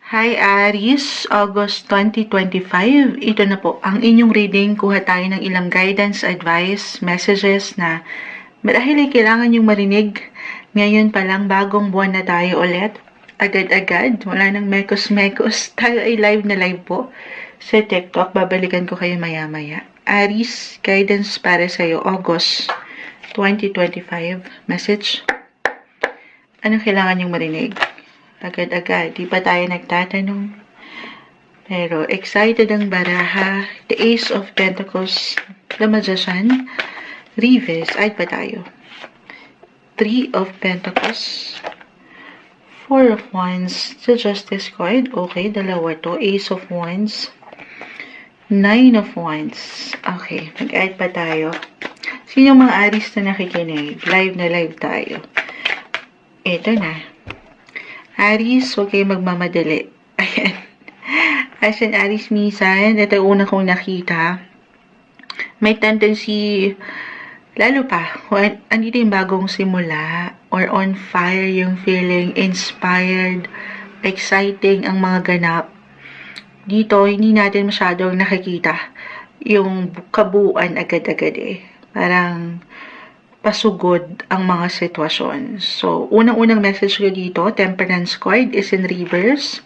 Hi Aries, August 2025. Ito na po ang inyong reading. Kuha tayo ng ilang guidance, advice, messages na marahil ay kailangan yung marinig. Ngayon pa lang, bagong buwan na tayo ulit. Agad-agad, wala nang mekos-mekos. Tayo ay live na live po sa TikTok. Babalikan ko kayo maya-maya. Aries, guidance para sa'yo, August 2025. Message. Anong kailangan yung marinig? Agad-agad, di pa tayo nagtatanong. Pero excited ang baraha. The Ace of Pentacles, the Magician, Reverse, ay pa tayo. 3 of Pentacles, 4 of Wands, the Justice card. Okay, dalawa to. Ace of Wands, 9 of Wands. Okay, mag-add pa tayo. Sino mga Aries na nakikinig? Live na live tayo. Ito na. Aries, huwag kayo magmamadali. Ayan. As an Aries minsan, ito yung una kong nakita. May tendency, lalo pa, kung andito yung bagong simula, or on fire yung feeling, inspired, exciting ang mga ganap. Dito, hindi natin masyadong nakikita yung kabuuan agad-agad eh. Parang pasugod ang mga sitwasyon. So, unang-unang message ko dito, Temperance card is in reverse.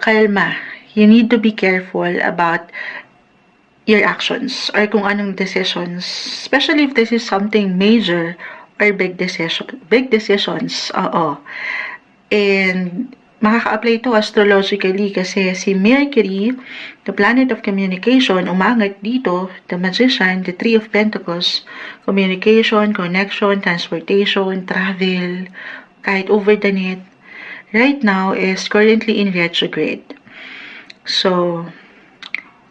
Kalma. You need to be careful about your actions or kung anong decisions. Especially if this is something major or big decisions. Oo. And makaka-apply ito astrologically kasi si Mercury, the planet of communication, umangat dito, the Magician, the 3 of Pentacles, communication, connection, transportation, travel, kahit over the net, right now is currently in retrograde. So,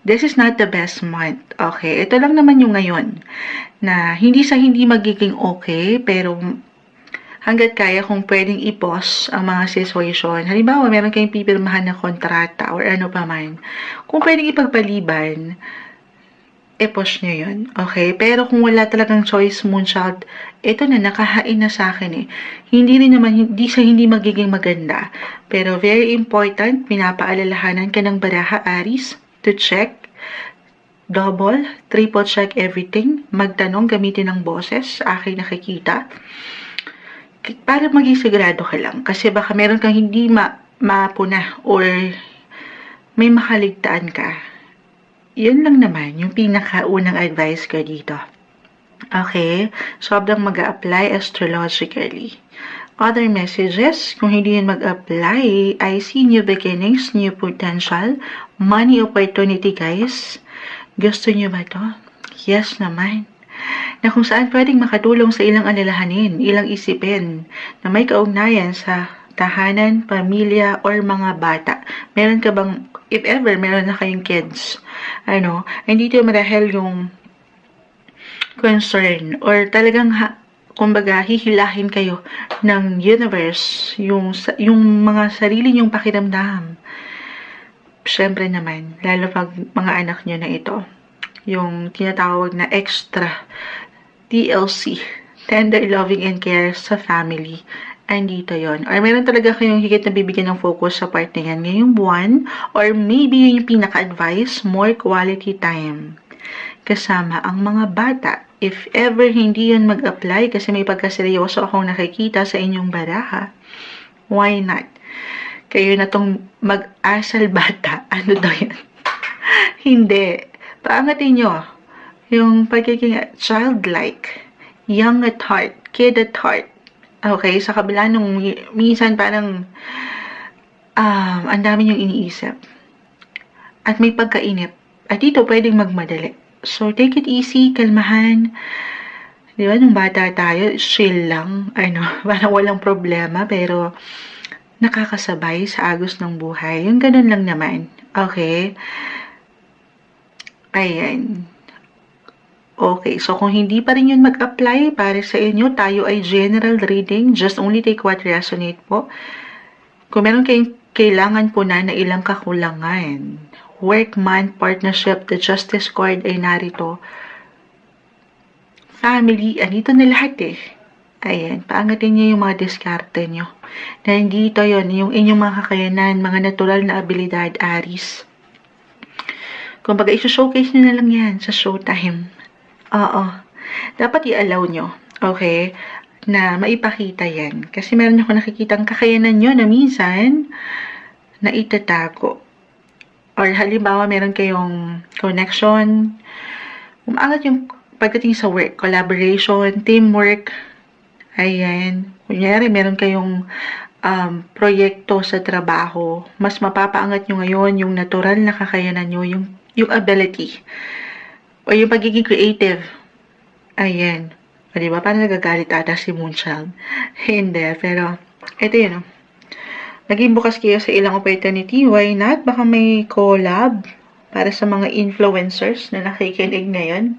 this is not the best month. Okay, ito lang naman yung ngayon na hindi magiging okay, pero hanggat kaya kung pwedeng i-pause ang mga situation. Halimbawa, meron kayong pipirmahan na kontrata or ano pa man. Kung pwedeng ipagpaliban, i-pause nyo yun. Okay? Pero kung wala talagang choice, Moonchild, ito na, nakahain na sa akin eh. Hindi magiging maganda. Pero very important, pinapaalalahanan ka ng baraha, Aries, to check, double, triple check everything, magtanong, gamitin ng boses, sa aking nakikita, para maging sigurado ka lang. Kasi baka meron kang hindi mapuna or may makaligtaan ka. Yun lang naman, yung pinakaunang advice ko dito. Okay? Sobrang mag-a-apply astrologically. Other messages, kung hindi yun mag-apply, I see new beginnings, new potential, money opportunity, guys. Gusto nyo ba to? Yes naman. Na kung saan pwedeng makatulong sa ilang alalahanin, ilang isipin, na may kaugnayan sa tahanan, pamilya, or mga bata. Meron ka bang, if ever, meron na kayong kids, hindi ito marahil yung concern, or talagang, kumbaga, hihilahin kayo ng universe, yung mga sarili nyong pakiramdam. Siyempre naman, lalo pag mga anak nyo na ito, yung tinatawag na extra TLC, tender, loving, and care sa family. Andito yon. Or meron talaga kayong higit na bibigyan ng focus sa part na yan ngayong buwan. Or maybe yun yung pinaka-advice, more quality time kasama ang mga bata. If ever hindi yun mag-apply kasi may pagkaseryoso akong nakikita sa inyong baraha, why not? Kayo na tong mag-asal bata. Ano daw yan? Hindi. Paangatin nyo yung pagiging childlike, young at heart, kid at heart. Okay, sa kabila nung minsan parang ang dami yung iniisip. At may pagkainip. At dito pwedeng magmadali. So, take it easy, kalmahan. Di ba, nung bata tayo, chill lang. Parang walang problema, pero nakakasabay sa agos ng buhay. Yung ganun lang naman. Okay? Ayan. Okay, so kung hindi pa rin yun mag-apply para sa inyo, tayo ay general reading. Just only take what resonate po. Kung meron kayong kailangan po na ilang kakulangan, work, man, partnership, the justice card ay narito. Family, andito na lahat eh. Ayan, paangatin niyo yung mga diskarte niyo. Dahil dito yon yung inyong mga kakayanan, mga natural na abilidad, Aries. Kumbaga, iso-showcase niyo na lang yan sa showtime. Oo. Dapat i-allow nyo, okay, na maipakita yan. Kasi meron ako nakikitang kakayanan nyo na minsan na itatago. Or halimbawa, meron kayong connection, umaangat yung pagdating sa work, collaboration, teamwork, ayan. Kunyari, meron kayong proyekto sa trabaho, mas mapapaangat nyo ngayon yung natural na kakayanan nyo, yung ability, o yung pagiging creative. Ayan. O diba, parang nagagalit ata si Moonchild. Hindi, pero ito yun. Naging bukas kayo sa ilang opportunity. Why not? Baka may collab para sa mga influencers na nakikinig ngayon.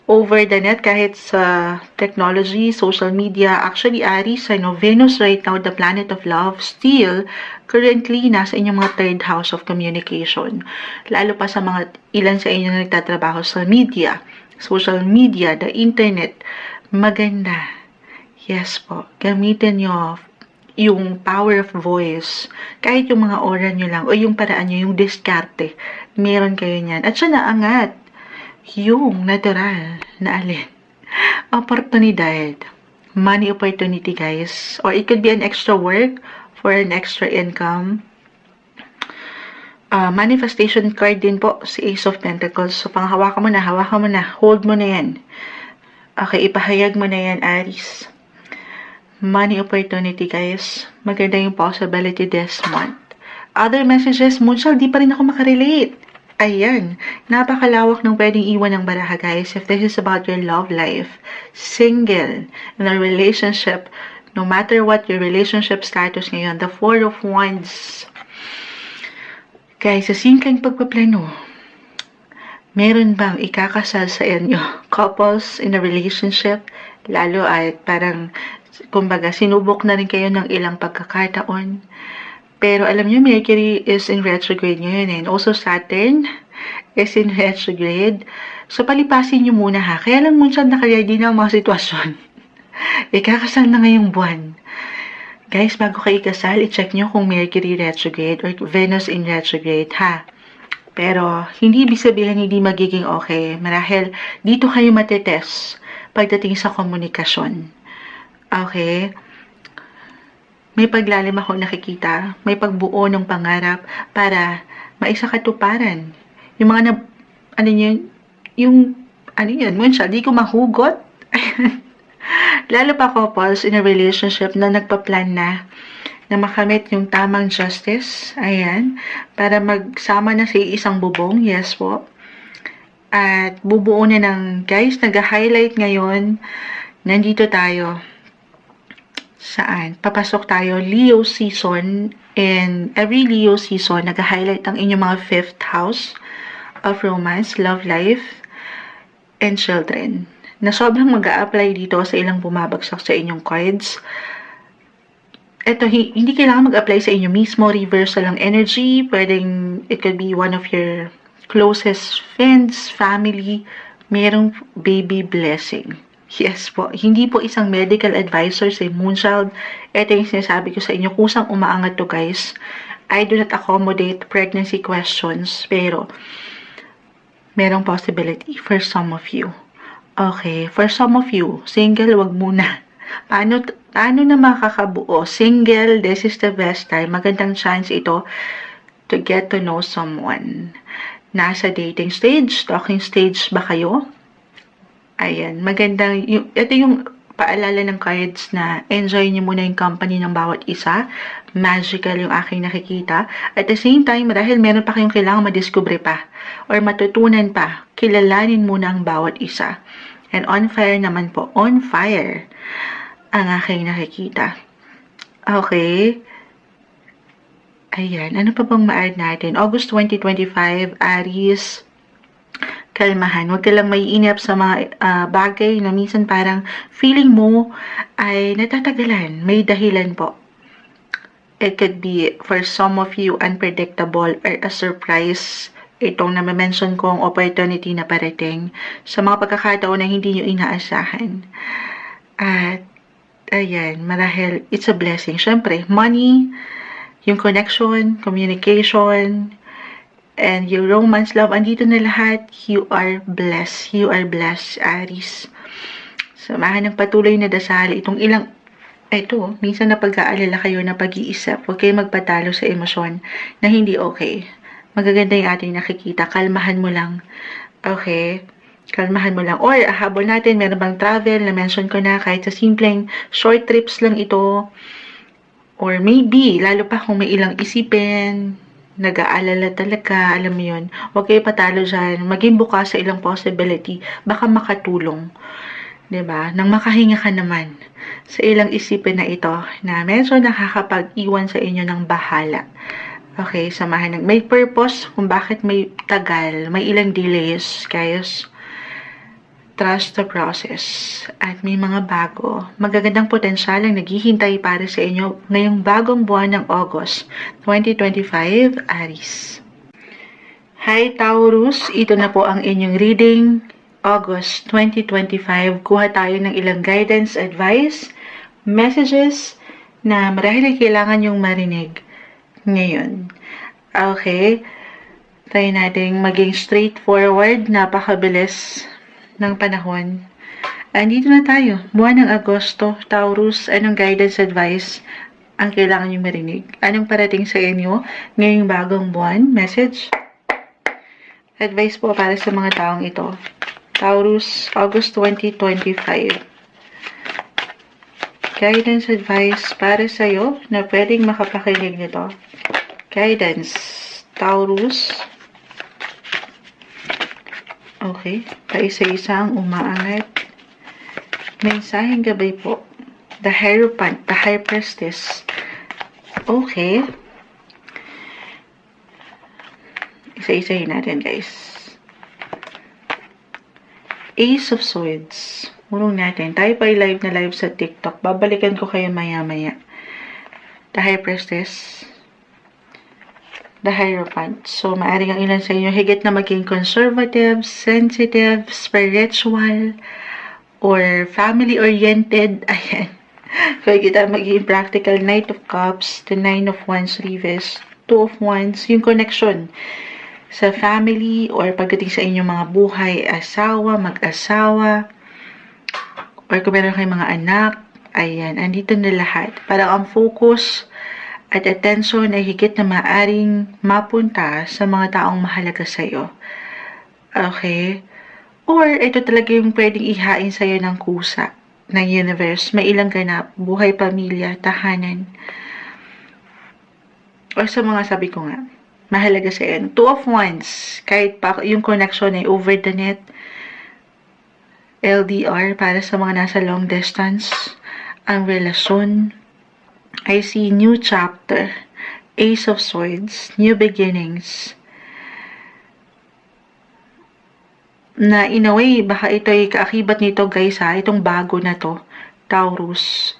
Over the net, kahit sa technology, social media. Actually, Aries, Venus right now, the planet of love, still, currently, nasa inyong mga third house of communication. Lalo pa sa mga ilan sa inyo na nagtatrabaho sa media, social media, the internet. Maganda. Yes po. Gamitin nyo yung power of voice. Kahit yung mga oras nyo lang, o yung paraan nyo, yung diskarte, meron kayo niyan. At siya naangat yung natural na alin. Oportunidad. Money opportunity, guys. Or it could be an extra work for an extra income. Manifestation card din po, si Ace of Pentacles. So, panghawakan mo na, hawakan mo na, hold mo na yan. Okay, ipahayag mo na yan, Aries. Money opportunity, guys. Maganda yung possibility this month. Other messages, Moonchild, di pa rin ako makarelate. Ayan, napakalawak ng pwedeng iwan ng baraha, guys. If this is about your love life, single, in a relationship, no matter what your relationship status ngayon, the Four of Wands. Guys, sa singkang pagpaplano, meron bang ikakasal sa inyo? Couples in a relationship, lalo ay parang, kumbaga, sinubok na rin kayo ng ilang pagkakataon. Pero alam niyo, Mercury is in retrograde ngayon and also Saturn is in retrograde. So, palipasin niyo muna ha. Kaya lang munsan nakaready na ang mga sitwasyon. Ikakasal na ngayong buwan. Guys, bago kayo ikasal, i-check niyo kung Mercury retrograde or Venus in retrograde ha. Pero, hindi ibig sabihin hindi magiging okay. Marahil, dito kayo matetest pagdating sa komunikasyon. Okay? May paglalim ako nakikita, may pagbuo ng pangarap para maisakatuparan. Yung mga Moonchild, di ko mahugot. Lalo pa couples in a relationship na nagpa-plan na makamit yung tamang justice, ayan, para magsama na sa isang bubong, yes po. At bubuo na ng, guys, nag-highlight ngayon, nandito tayo. Saan? Papasok tayo Leo season, and every Leo season nag-highlight ang inyong mga 5th house of romance, love life, and children. Na sobrang mag-a-apply dito sa ilang bumabagsak sa inyong cards. Ito, hindi kailangan mag-apply sa inyo mismo, reversal lang energy. Pwedeng, it could be one of your closest friends, family, merong baby blessing. Yes po, hindi po isang medical advisor si Moonchild. Ito yung sinasabi ko sa inyo, kusang umaangat to, guys. I do not accommodate pregnancy questions, pero merong possibility for some of you. Okay, for some of you, single, wag muna. Paano na makakabuo? Single, this is the best time. Magandang chance ito to get to know someone. Nasa dating stage, talking stage ba kayo? Ayan, magandang, ito yung paalala ng cards na enjoy niyo muna yung company ng bawat isa. Magical yung aking nakikita. At the same time, dahil meron pa kayong kailangan madiskubre pa or matutunan pa, kilalanin muna ang bawat isa. And on fire naman po, on fire ang aking nakikita. Okay. Ayan, ano pa bang ma-add natin? August 2025, Aries, kalmahan. Huwag ka lang maiinip sa mga bagay na minsan parang feeling mo ay natatagalan. May dahilan po. It could be, for some of you, unpredictable or a surprise. Itong na-mention kong opportunity na parating sa mga pagkakataon na hindi nyo inaasahan. At, ayan, marahil it's a blessing. Siyempre, money, yung connection, communication, and your romance, love, andito na lahat. You are blessed. You are blessed, Aries. Samahan ng patuloy na dasal itong minsan na pag-aalala kayo na pag-iisip, huwag kayong magpatalo sa emosyon na hindi okay. Magaganda yung ating nakikita, kalmahan mo lang. Okay? Kalmahan mo lang. Or, habol natin, meron bang travel, na-mention ko na, kahit sa simpleng short trips lang ito. Or maybe, lalo pa kung may ilang isipin, nag-aalala talaga, alam mo yun. Huwag kayo patalo dyan. Maging bukas sa ilang possibility. Baka makatulong. 'Di ba? Nang makahinga ka naman sa ilang isipin na ito na medyo nakakapag-iwan sa inyo ng bahala. Okay, samahan ng may purpose kung bakit may tagal, may ilang delays, guys. Trust the process. At may mga bago, magagandang potensyal ang naghihintay para sa inyo ngayong bagong buwan ng August 2025, Aries. Hi Taurus, ito na po ang inyong reading, August 2025. Kuha tayo ng ilang guidance, advice, messages na marahil ay kailangan yung marinig ngayon. Okay, try natin maging straightforward, napakabilis ng panahon. Andito na tayo, buwan ng Agosto, Taurus, anong guidance, advice ang kailangan nyo marinig? Anong parating sa inyo ngayong bagong buwan? Message? Advice po para sa mga taong ito. Taurus, August 2025. Guidance, advice para sa'yo na pwedeng makapakinig nito. Guidance, Taurus. Okay, paisa-isang umaangat. Mensaheng gabay po. The Hierophant, the High Priestess. Okay. Isa-isahin natin, guys. Ace of Swords. Murong natin. Tayo pa live na live sa TikTok. Babalikan ko kayo maya-maya. The High Priestess. The Hierophant. So, maaaring ang ilan sa inyo higit na maging conservative, sensitive, spiritual, or family-oriented. Ayan. Kaya kita maging practical. Knight of Cups, the Nine of Wands reverse, Two of Wands, yung connection sa family or pagdating sa inyong mga buhay, asawa, mag-asawa, or kung meron kayong mga anak, ayan, andito na lahat. Parang ang focus at attention ay higit na maaring mapunta sa mga taong mahalaga sa'yo. Okay? Or ito talaga yung pwedeng ihain sa'yo ng kusa ng universe. May ilang ganap, buhay, pamilya, tahanan. Or sa mga sabi ko nga, mahalaga sa'yo. Two of Wands, kahit pa yung connection ay over the net, LDR para sa mga nasa long distance, ang relasyon, I see new chapter, Ace of Swords, new beginnings. Na in a way, baka ito ay kaakibat nito guys ha, itong bago na to, Taurus,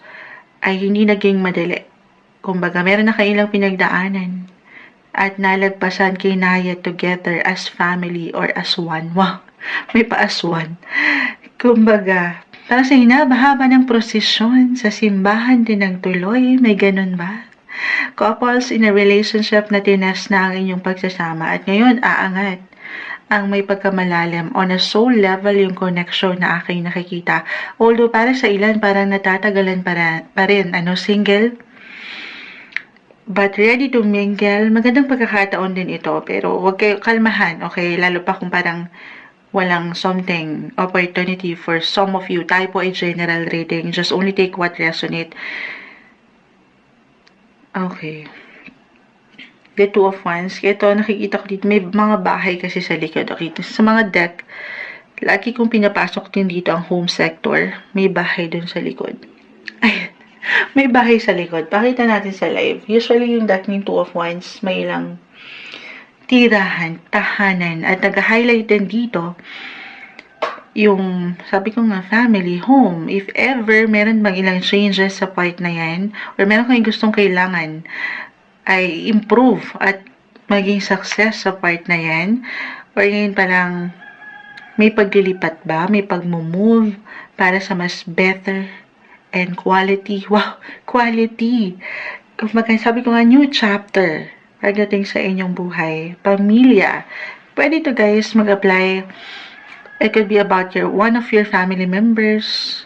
ay hindi naging madali. Kumbaga, meron na kailang pinagdaanan at nalagpasan kay Naya together as family or as one. Wow, may pa-as one. Kumbaga, para sa hinabahaba ng prosesyon sa simbahan din ng tuloy, may ganun ba? Couples in a relationship na tinas na ang inyong pagsasama at ngayon aangat ang may pagkamalalim on a soul level yung connection na aking nakikita. Although para sa ilan parang natatagalan pa rin, single, but ready to mingle. Magandang pagkakataon din ito, pero huwag kayo kalmahan, okay? Lalo pa kung parang walang something, opportunity for some of you. Tayo po ay general reading. Just only take what resonate. Okay. The Two of Wands. Ito, nakikita ko dito. May mga bahay kasi sa likod. Okay. Sa mga deck, lagi kong pinapasok din dito ang home sector. May bahay dun sa likod. Ay, may bahay sa likod. Pakita natin sa live. Usually, yung deck ng Two of Wands, may ilang tirahan, tahanan, at nag-highlight din dito yung, sabi ko nga, family, home. If ever, meron bang ilang changes sa part na yan, or meron kayong gustong kailangan ay improve at maging success sa part na yan, or ngayon palang may paglilipat ba, may pag-move para sa mas better and quality. Wow, quality. Kumbaga, sabi ko nga, new chapter pagdating sa inyong buhay. Pamilya. Pwede to guys mag-apply. It could be about one of your family members.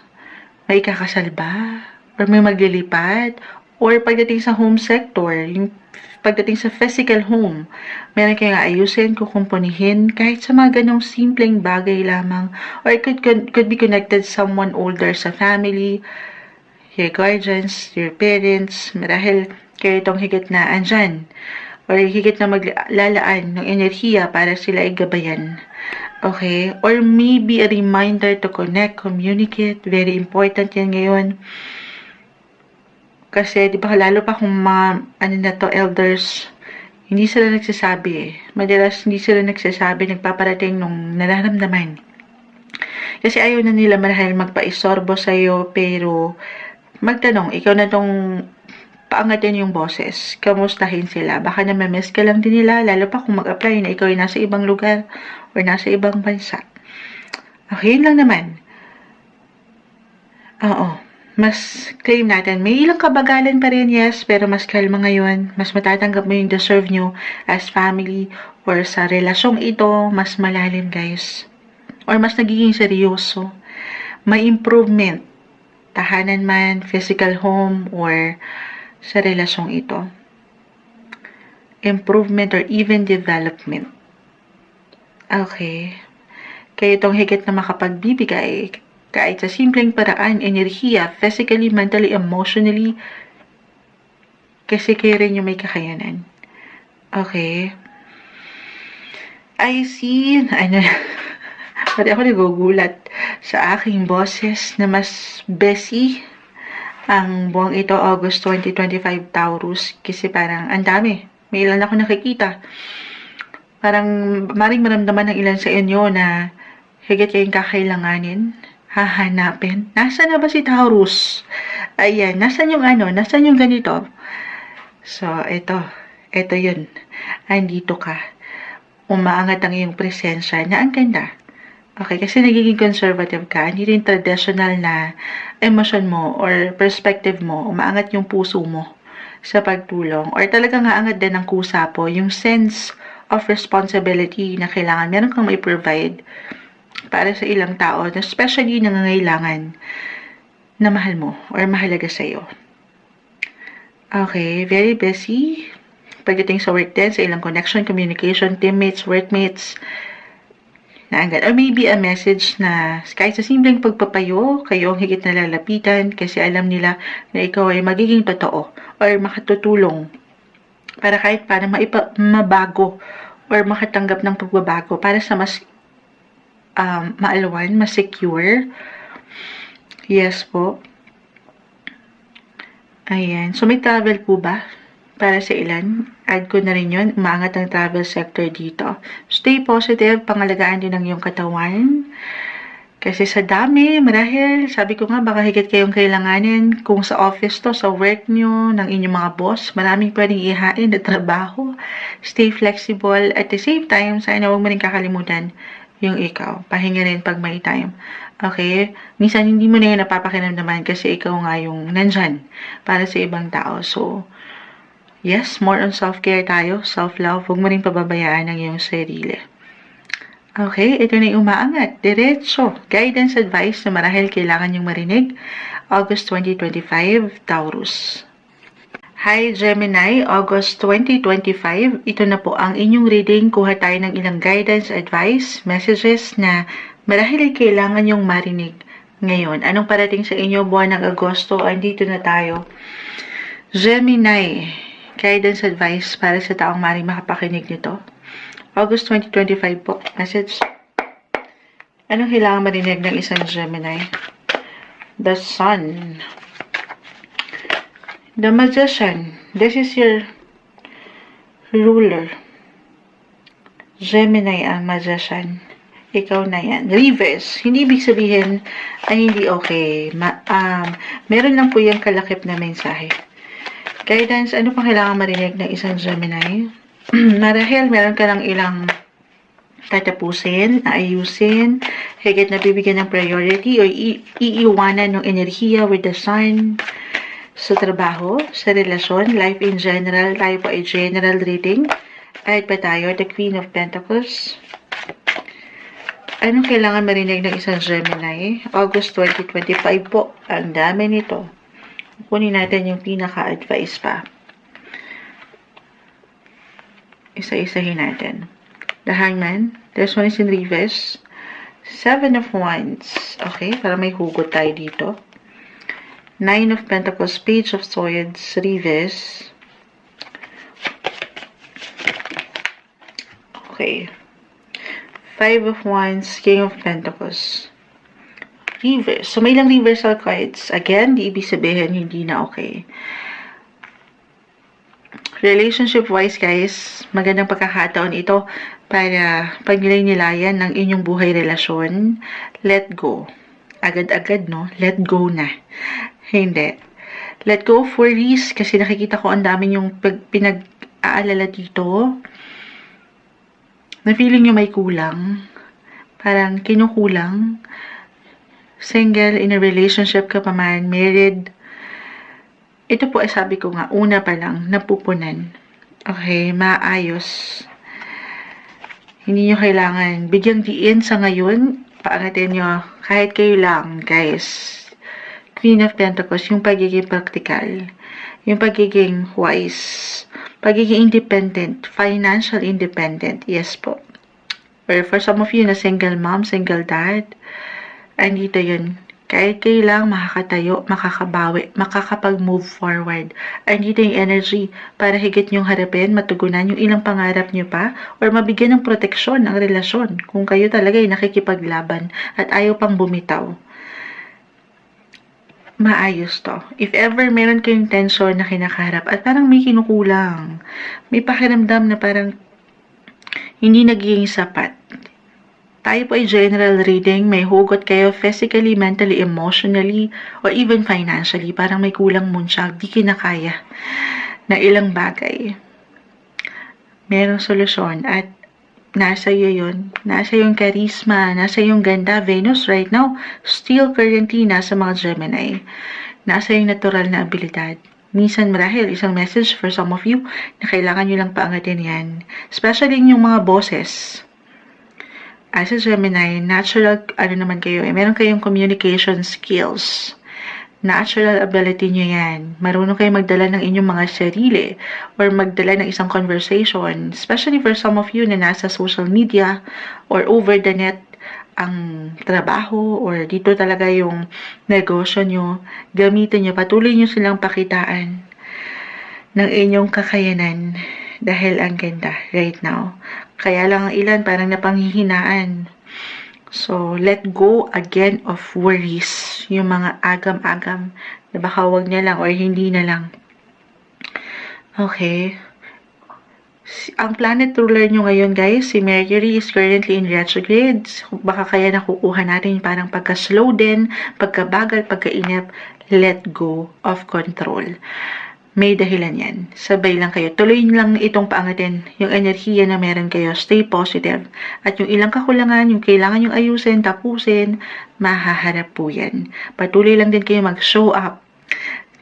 May kakasal ba? Or may maglilipat? Or pagdating sa home sector, yung pagdating sa physical home, meron kayong ayusin, kukumpunihin, kahit sa mga ganong simpleng bagay lamang. Or it could be connected someone older sa family, your guardians, your parents, marahil kayo itong higit na andyan. Or higit na maglalaan ng enerhiya para sila ay gabayan. Okay? Or maybe a reminder to connect, communicate. Very important yan ngayon. Kasi, di ba, lalo pa kung mga, elders, hindi sila nagsasabi eh. Madalas, hindi sila nagsasabi, nagpaparating nung nararamdaman. Kasi ayaw na nila marahil magpa-isorbo sa'yo, pero magtanong, ikaw na tong paangatin yung boses. Kamustahin sila. Baka namamiss ka lang din nila, lalo pa kung mag-apply na ikaw ay nasa ibang lugar or nasa ibang bansa. Okay, yun lang naman. Oo. Mas claim natin, may ilang kabagalan pa rin, yes, pero mas kalma ngayon, mas matatanggap mo yung deserve nyo as family or sa relasyong ito, mas malalim guys. Or mas nagiging seryoso. May improvement, tahanan man, physical home, or sa relasyong ito. Improvement or even development. Okay. Kaya itong higit na makapagbibigay, kahit sa simpleng paraan, enerhiya, physically, mentally, emotionally, kasi kayo rin yung may kakayanan. Okay. I see, pati ako nagugulat sa aking boses na mas busy ang buwang ito, August 2025 Taurus, kasi parang ang dami. May ilan ako nakikita. Parang maring maramdaman ng ilan sa inyo na higit kayong kakailanganin, hahanapin. Nasaan na ba si Taurus? Ayan, nasaan yung ganito? So, ito yun. Andito ka. Umaangat ang iyong presensya na ang ganda. Okay, kasi nagiging conservative ka, hindi rin traditional na emosyon mo or perspective mo, umaangat yung puso mo sa pagtulong. Or talagang aangat din ng kusa po, yung sense of responsibility na kailangan meron kang may provide para sa ilang tao, especially nangangailangan na mahal mo or mahalaga sa'yo. Okay, very busy. Pagdating sa work din, sa ilang connection, communication, teammates, workmates, naangat. Or maybe a message na kahit sa simpleng pagpapayo, kayo ang higit na lalapitan kasi alam nila na ikaw ay magiging totoo or makatutulong para kahit paano mabago or makatanggap ng pagbabago para sa mas maalawan, mas secure. Yes po. Ayan. So, may travel po ba? Para sa ilan? Add ko na rin yun. Umaangat ang travel sector dito. Stay positive. Pangalagaan din ang iyong katawan. Kasi sa dami, marahil, sabi ko nga, baka higit kayong kailanganin. Kung sa office to, sa work nyo, ng inyong mga boss, maraming pwedeng ihain na trabaho. Stay flexible. At the same time, sana huwag mo rin kakalimutan yung ikaw. Pahinga rin pag may time. Okay? Minsan hindi mo na yun napapakiramdaman kasi ikaw nga yung nandyan para sa ibang tao. So, yes, more on self-care tayo. Self-love. Huwag mo rin pababayaan ang iyong sarili. Okay, ito na yung umaangat. Diretso. Guidance advice na marahil kailangan yung marinig. August 2025, Taurus. Hi Gemini, August 2025. Ito na po ang inyong reading. Kuha tayo ng ilang guidance, advice, messages na marahil ay kailangan yung marinig ngayon. Anong parating sa inyo buwan ng Agosto? Andito na tayo. Gemini, guidance, advice para sa taong maring makapakinig nito. August 2025 po. Message. Anong kailangan marinig ng isang Gemini? The Sun. The Magician. This is your ruler. Gemini ang Magician. Ikaw na yan. Reverse. Hindi ibig sabihin ay hindi okay. Meron lang po yung kalakip na mensahe. Guidance. Ano pang kailangan marinig ng isang Gemini? Marahil meron ka ng ilang tatapusin, aayusin, higit na bibigyan ng priority o iiwanan ng enerhiya with the sun sa trabaho, sa relasyon, life in general. Tayo po ay general reading. Kahit pa tayo, the Queen of Pentacles. Anong kailangan marinig ng isang Gemini? August 2025 po. Ang dami nito. Kunin natin yung pinaka-advice pa. Isa-isahin natin. The Hangman. This one is in reverse. 7 of Wands. Okay, para may hugot tayo dito. 9 of Pentacles, Page of Swords, reverse. Okay. 5 of Wands, King of Pentacles. Reverse. So, may ilang reversal cards. Again, di ibig sabihin, hindi na okay. Relationship-wise, guys, magandang pagkakataon ito para pagnilay-nilayan ng inyong buhay relasyon. Let go. Agad-agad, no? Let go na. Hindi. Let go of worries kasi nakikita ko ang dami yung pinag-aalala dito. Na feeling nyo may kulang. Parang kinukulang. Single, in a relationship ka pa man, married. Ito po ay sabi ko nga, una pa lang, napupunan. Okay, maayos. Hindi nyo kailangan bigyang diin sa ngayon. Paangatin nyo, kahit kayo lang, guys. Queen of Pentacles, yung pagiging practical. Yung pagiging wise. Pagiging independent. Financial independent. Yes po. Or for some of you na single mom, single dad, andito yun. Kahit kayo lang makakatayo, makakabawi, makakapag-move forward. Andito yung energy para higit nyong harapin, matugunan yung ilang pangarap nyo pa, or mabigyan ng proteksyon ang relasyon kung kayo talaga ay nakikipaglaban at ayaw pang bumitaw. Maayos to. If ever meron kayong tension na kinakaharap at parang may kinukulang, may pakiramdam na parang hindi nagiging sapat, tayo po ay general reading, may hugot kayo physically, mentally, emotionally, or even financially. Parang may kulang munsiya, di kinakaya na ilang bagay. Merong solusyon at nasa iyo yun. Nasa yung charisma, nasa yung ganda. Venus right now, still currently nasa mga Gemini. Nasa yung natural na abilidad. Minsan marahil isang message for some of you na kailangan nyo lang paangatin yan. Especially yung mga bosses. As a Gemini, natural, naman kayo, meron kayong communication skills. Natural ability nyo yan. Marunong kayo magdala ng inyong mga sarili or magdala ng isang conversation. Especially for some of you na nasa social media or over the net ang trabaho or dito talaga yung negosyo nyo. Gamitin nyo, patuloy nyo silang pakitaan ng inyong kakayanan dahil ang ganda right now. Kaya lang ang ilan parang napanghihinaan. So, let go again of worries. Yung mga agam-agam na baka wag niya lang or hindi na lang. Okay. Ang planet ruler nyo ngayon, guys, si Mercury is currently in retrograde. Baka kaya nakukuha natin parang pagka-slow din, pagka-bagal, pagka-inip. Let go of control. May dahilan yan. Sabay lang kayo. Tuloy lang itong paangatin. Yung enerhiya na meron kayo. Stay positive. At yung ilang kakulangan, yung kailangan yung ayusin, tapusin, mahaharap po yan. Patuloy lang din kayo mag-show up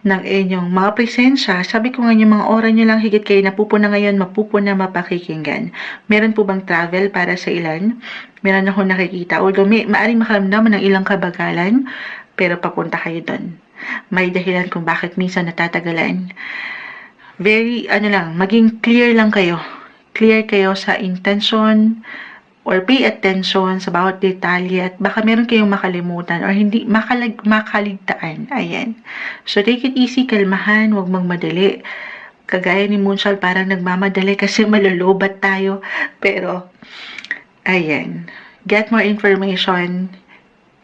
ng inyong mga presensya. Sabi ko nga yung mga oras nyo lang higit kayo napupuna ngayon, mapupuna, mapakikinggan. Meron po bang travel para sa ilan? Meron ako nakikita. Although maaring makaramdaman ng ilang kabagalan, pero papunta kayo doon. May dahilan kung bakit minsan natatagalan. Very, maging clear lang kayo. Clear kayo sa intention or pay attention sa bawat detalye at baka meron kayong makalimutan or hindi makaligtaan. Ayan. So, take it easy, kalmahan, huwag magmadali. Kagaya ni Moonshal, parang nagmamadali kasi malulubat tayo. Pero, ayan. Get more information,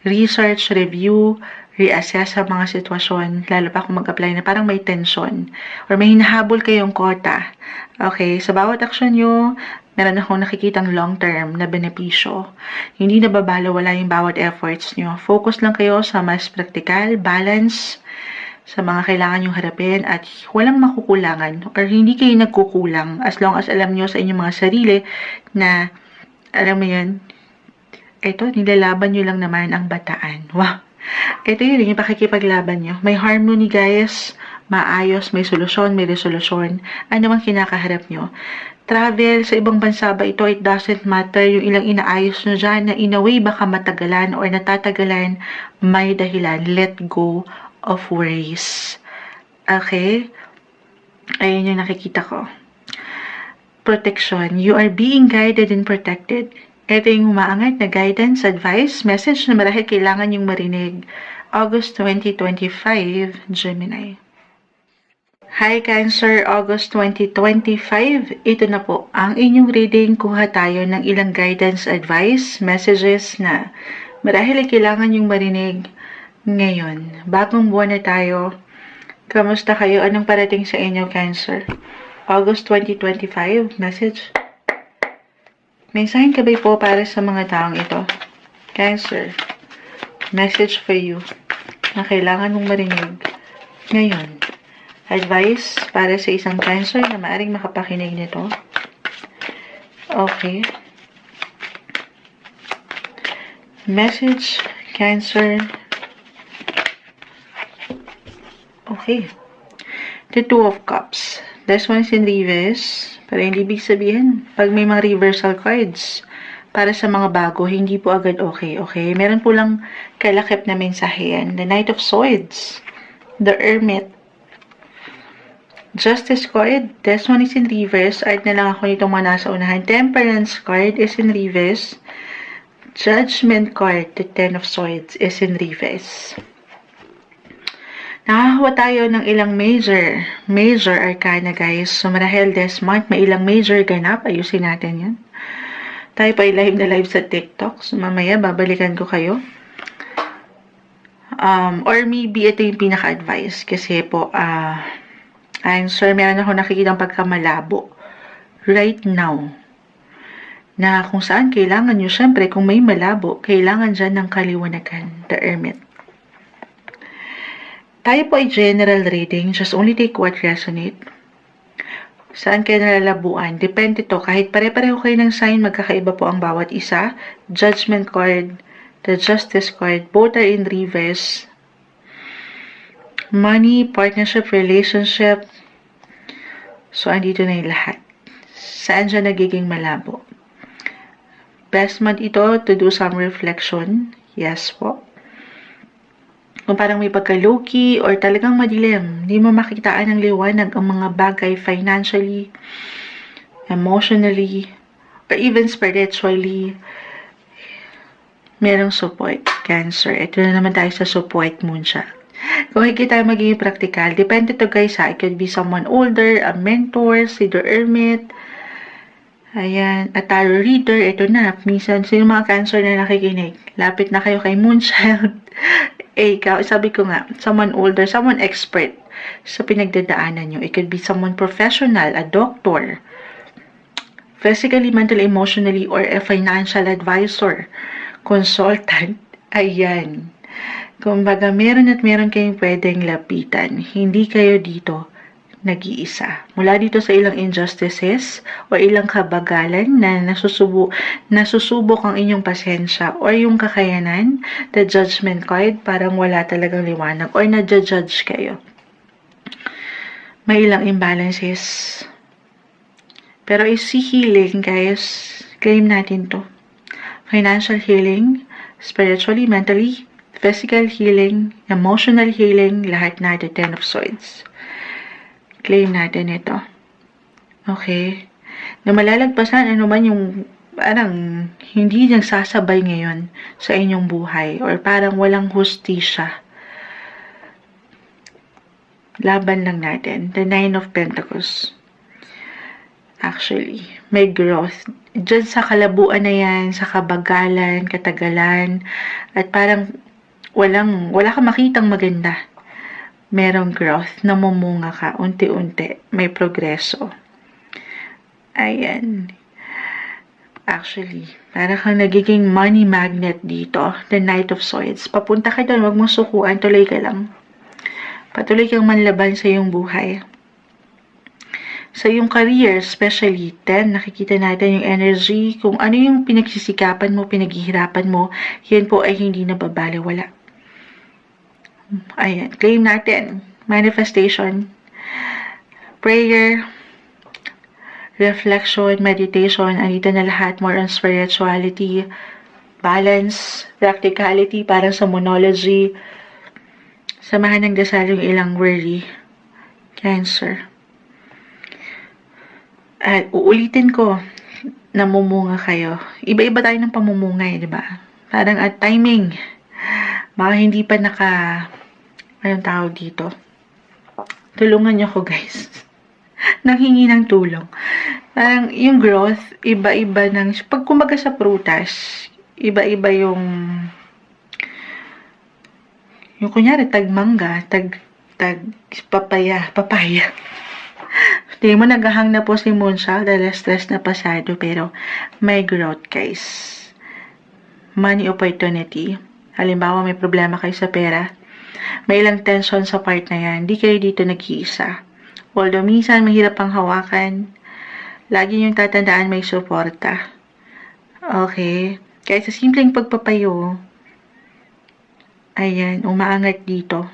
research, review, reassess sa mga sitwasyon, lalo pa kung mag-apply na parang may tension or may hinahabol kayong quota. Okay, sa bawat action nyo, meron akong nakikitang long-term na benepisyo. Hindi nababalo, wala yung bawat efforts nyo. Focus lang kayo sa mas practical, balance, sa mga kailangan nyong harapin at walang makukulangan or hindi kayo nagkukulang as long as alam nyo sa inyong mga sarili na Alam mo yun? Ito, nilalaban nyo lang naman ang bataan. Wow! Ito yun, yung pakikipaglaban nyo. May harmony, guys. Maayos, may solusyon, may resolusyon. Ano mang kinakaharap nyo. Travel sa ibang bansa ba ito, it doesn't matter yung ilang inaayos nyo dyan na in a way baka matagalan or natatagalan, may dahilan. Let go of worries. Okay? Ayun yung nakikita ko. Protection. You are being guided and protected. Ito yung umaangat na guidance, advice, message na marahil kailangan yung marinig. August 2025, Gemini. Hi Cancer, August 2025. Ito na po ang inyong reading. Kuha tayo ng ilang guidance, advice, messages na marahil ay kailangan yung marinig ngayon. Bagong buwan na tayo. Kamusta kayo? Anong parating sa inyo, Cancer? August 2025, message. Mensahe ka ba po para sa mga taong ito? Cancer, message for you na kailangan mong marinig ngayon. Advice para sa isang Cancer na maaring makapakinig nito. Okay. Message, Cancer. Okay. The Two of Cups. This one is in reverse. Pero hindi ibig sabihin, pag may mga reversal cards, para sa mga bago, hindi po agad okay, okay? Meron po lang kalakip na mensahe yan. The Knight of Swords. The Hermit. Justice card. This one is in reverse. Art na lang ako nitong mga nasa unahan. Temperance card is in reverse. Judgment card. The Ten of Swords is in reverse. Nakakuha tayo ng ilang major arcana, guys. So, marahil this month, may ilang major ganap. Ayusin natin yan. Tayo pa live na live sa TikTok. So, mamaya, babalikan ko kayo. Or maybe, ito yung pinaka-advice. Kasi po, Cancer, meron ako nakikitang pagkamalabo. Right now. Na kung saan kailangan nyo, syempre, kung may malabo, kailangan dyan ng kaliwanagan. The Hermit. Tayo po ay general reading. Just only take what resonate. Saan kayo nalalabuan? Depende to. Kahit pare-pareho kayo ng sign, magkakaiba po ang bawat isa. Judgment card, the Justice card, both are in reverse. Money, partnership, relationship. So, andito na yung lahat. Saan siya nagiging malabo? Best month ito to do some reflection. Yes po. Kung parang may pagka-low-key or talagang madilim, hindi mo makitaan ng liwanag ang mga bagay financially, emotionally, or even spiritually, merong support, Cancer. Ito na naman tayo sa support moon siya. Kung hindi tayo magiging practical, depende to guys ha. It could be someone older, a mentor, si the Hermit, ayan, a tarot reader, ito na. Minsan, sino mga Cancer na nakikinig? Lapit na kayo kay Moonchild. Ikaw, sabi ko nga, someone older, someone expert sa pinagdadaanan nyo. It could be someone professional, a doctor, physically, mentally, emotionally, or a financial advisor, consultant. Ayan. Kumbaga, meron at meron kayong pwedeng lapitan. Hindi kayo dito nag-iisa. Mula dito sa ilang injustices o ilang kabagalan na nasusubok ang inyong pasensya or yung kakayanan, the Judgment card, parang wala talagang liwanag or na-judge kayo. May ilang imbalances. Pero si healing, guys, claim natin to. Financial healing, spiritually, mentally, physical healing, emotional healing, lahat na the Ten of Swords. Claim natin ito. Okay? Na malalagpasan ano man yung parang hindi nagsasabay ngayon sa inyong buhay or parang walang hustisya. Laban lang natin. The Nine of Pentacles. Actually, may growth. Diyan sa kalabuan na yan, sa kabagalan, katagalan, at parang wala kang makitang maganda. Merong growth, namumunga ka, unti-unti, may progreso. Ayan. Actually, parang kang nagiging money magnet dito, the Knight of Swords. Papunta ka doon, wag mong sukuan, tuloy ka lang. Patuloy kang manlaban sa iyong buhay. Sa iyong career, especially 10, nakikita natin yung energy, kung ano yung pinagsisikapan mo, pinaghihirapan mo, yan po ay hindi nababaliwala. Ayan, claim natin. Manifestation, prayer, reflection, meditation, andito na lahat, more on spirituality, balance, practicality, parang sa monology, samahan ng dasal yung ilang worry, Cancer. At uulitin ko, namumunga kayo. Iba-iba tayo ng pamumunga di ba? Parang at timing, baka hindi pa anong tawag dito? Tulungan niyo ko guys. Nanghingi ng tulong. Parang yung growth, iba-iba pag kumaga sa prutas, iba-iba yung kunyari, tag mangga, tag papaya. Hindi mo naghahang na po si Moonshot dahil stress na pasado, pero may growth guys. Money opportunity. Halimbawa, may problema kayo sa pera. May ilang tension sa part na yan. Hindi kayo dito nag-iisa. Although minsan mahirap ang hawakan, lagi yung tatandaan may suporta. Okay? Kaya sa simpleng pagpapayo, ayan, umaangat dito.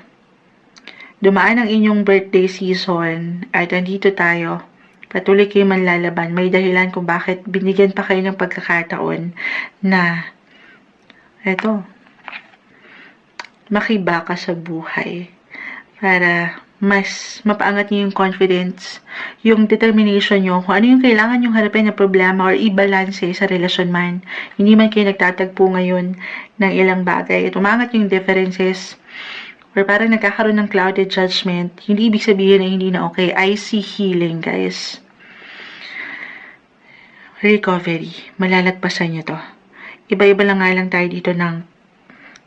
Dumaan ang inyong birthday season at andito tayo. Patuloy kayo manlalaban. May dahilan kung bakit binigyan pa kayo ng pagkakataon na makibaka sa buhay para mas mapaangat niyo yung confidence, yung determination nyo, kung ano yung kailangan yung harapin na problema or i-balance sa relasyon man. Hindi man kayo nagtatagpo ngayon ng ilang bagay at umangat yung differences or parang nagkakaroon ng clouded judgment, hindi ibig sabihin na hindi na okay. I see healing, guys. Recovery. Malalagpasan nyo to. Iba-iba lang nga lang tayo dito ng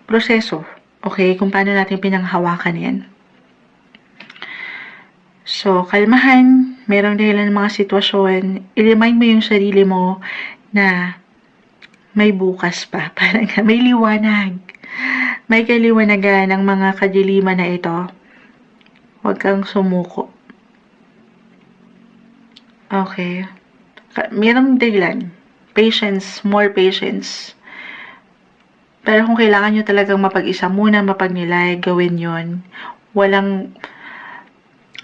proseso. Okay? Kung paano natin pinanghawakan yan. So, kalmahan. Merong dahilan ng mga sitwasyon. I-remind mo yung sarili mo na may bukas pa. Parang may liwanag. May kaliwanagan ng mga kadiliman na ito. Huwag kang sumuko. Okay. Merong dahilan. Patience. More patience. Pero kung kailangan nyo talagang mapag-isa muna, mapagnilay, gawin yon. Walang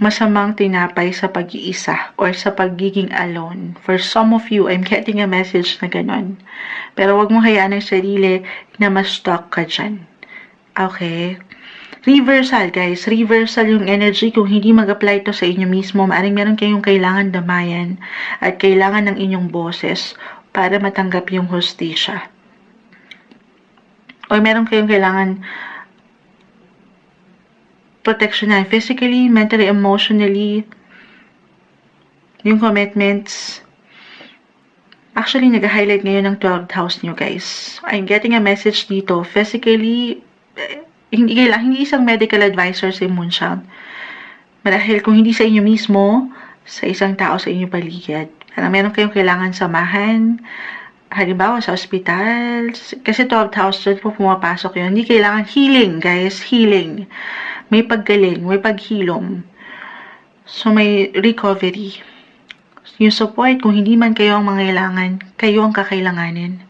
masamang tinapay sa pag-iisa or sa pagiging alone. For some of you, I'm getting a message na ganon. Pero wag mo hayaan ang sarili na ma-stuck ka dyan. Okay? Reversal, guys. Reversal yung energy. Kung hindi mag-apply to sa inyo mismo, maaaring meron kayong kailangan damayan at kailangan ng inyong boses para matanggap yung hustisya. O meron kayong kailangan proteksyonan physically, mentally, emotionally, yung commitments. Actually, nag-highlight ngayon ng 12th house nyo, guys. I'm getting a message dito. Physically, hindi isang medical advisor si Moonshot. Marahil kung hindi sa inyo mismo, sa isang tao sa inyong paligid. Parang meron kayong kailangan samahan, halimbawa sa ospital, kasi 12th house dyan po pumapasok yun. Hindi kailangan healing, guys, healing. May paggaling, may paghilom. So, may recovery. Yung support, kung hindi man kayo ang mangailangan, kayo ang kakailanganin.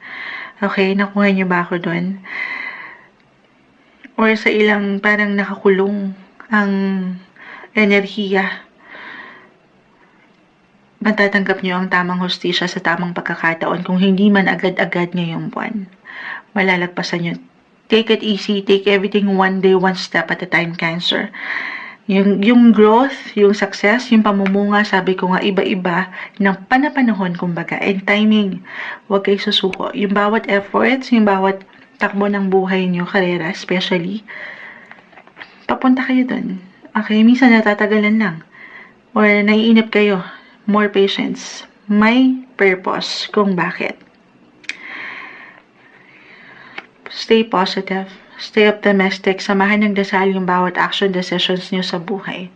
Okay, nakuha niyo ba ako doon? Or sa ilang parang nakakulong ang enerhiya, matatanggap niyo ang tamang hustisya sa tamang pagkakataon kung hindi man agad-agad ngayong buwan. Malalagpasan niyo. Take it easy, take everything one day, one step at a time, Cancer. Yung growth, yung success, yung pamumunga, sabi ko nga, iba-iba ng panapanahon, kumbaga, and timing. Huwag kayo susuko. Yung bawat efforts, yung bawat takbo ng buhay nyo, karera, especially, papunta kayo dun. Okay, minsan natatagalan lang. Or naiinip kayo. More patience. May purpose kung bakit. Stay positive. Stay optimistic. Samahan ng dasal yung bawat action decisions nyo sa buhay.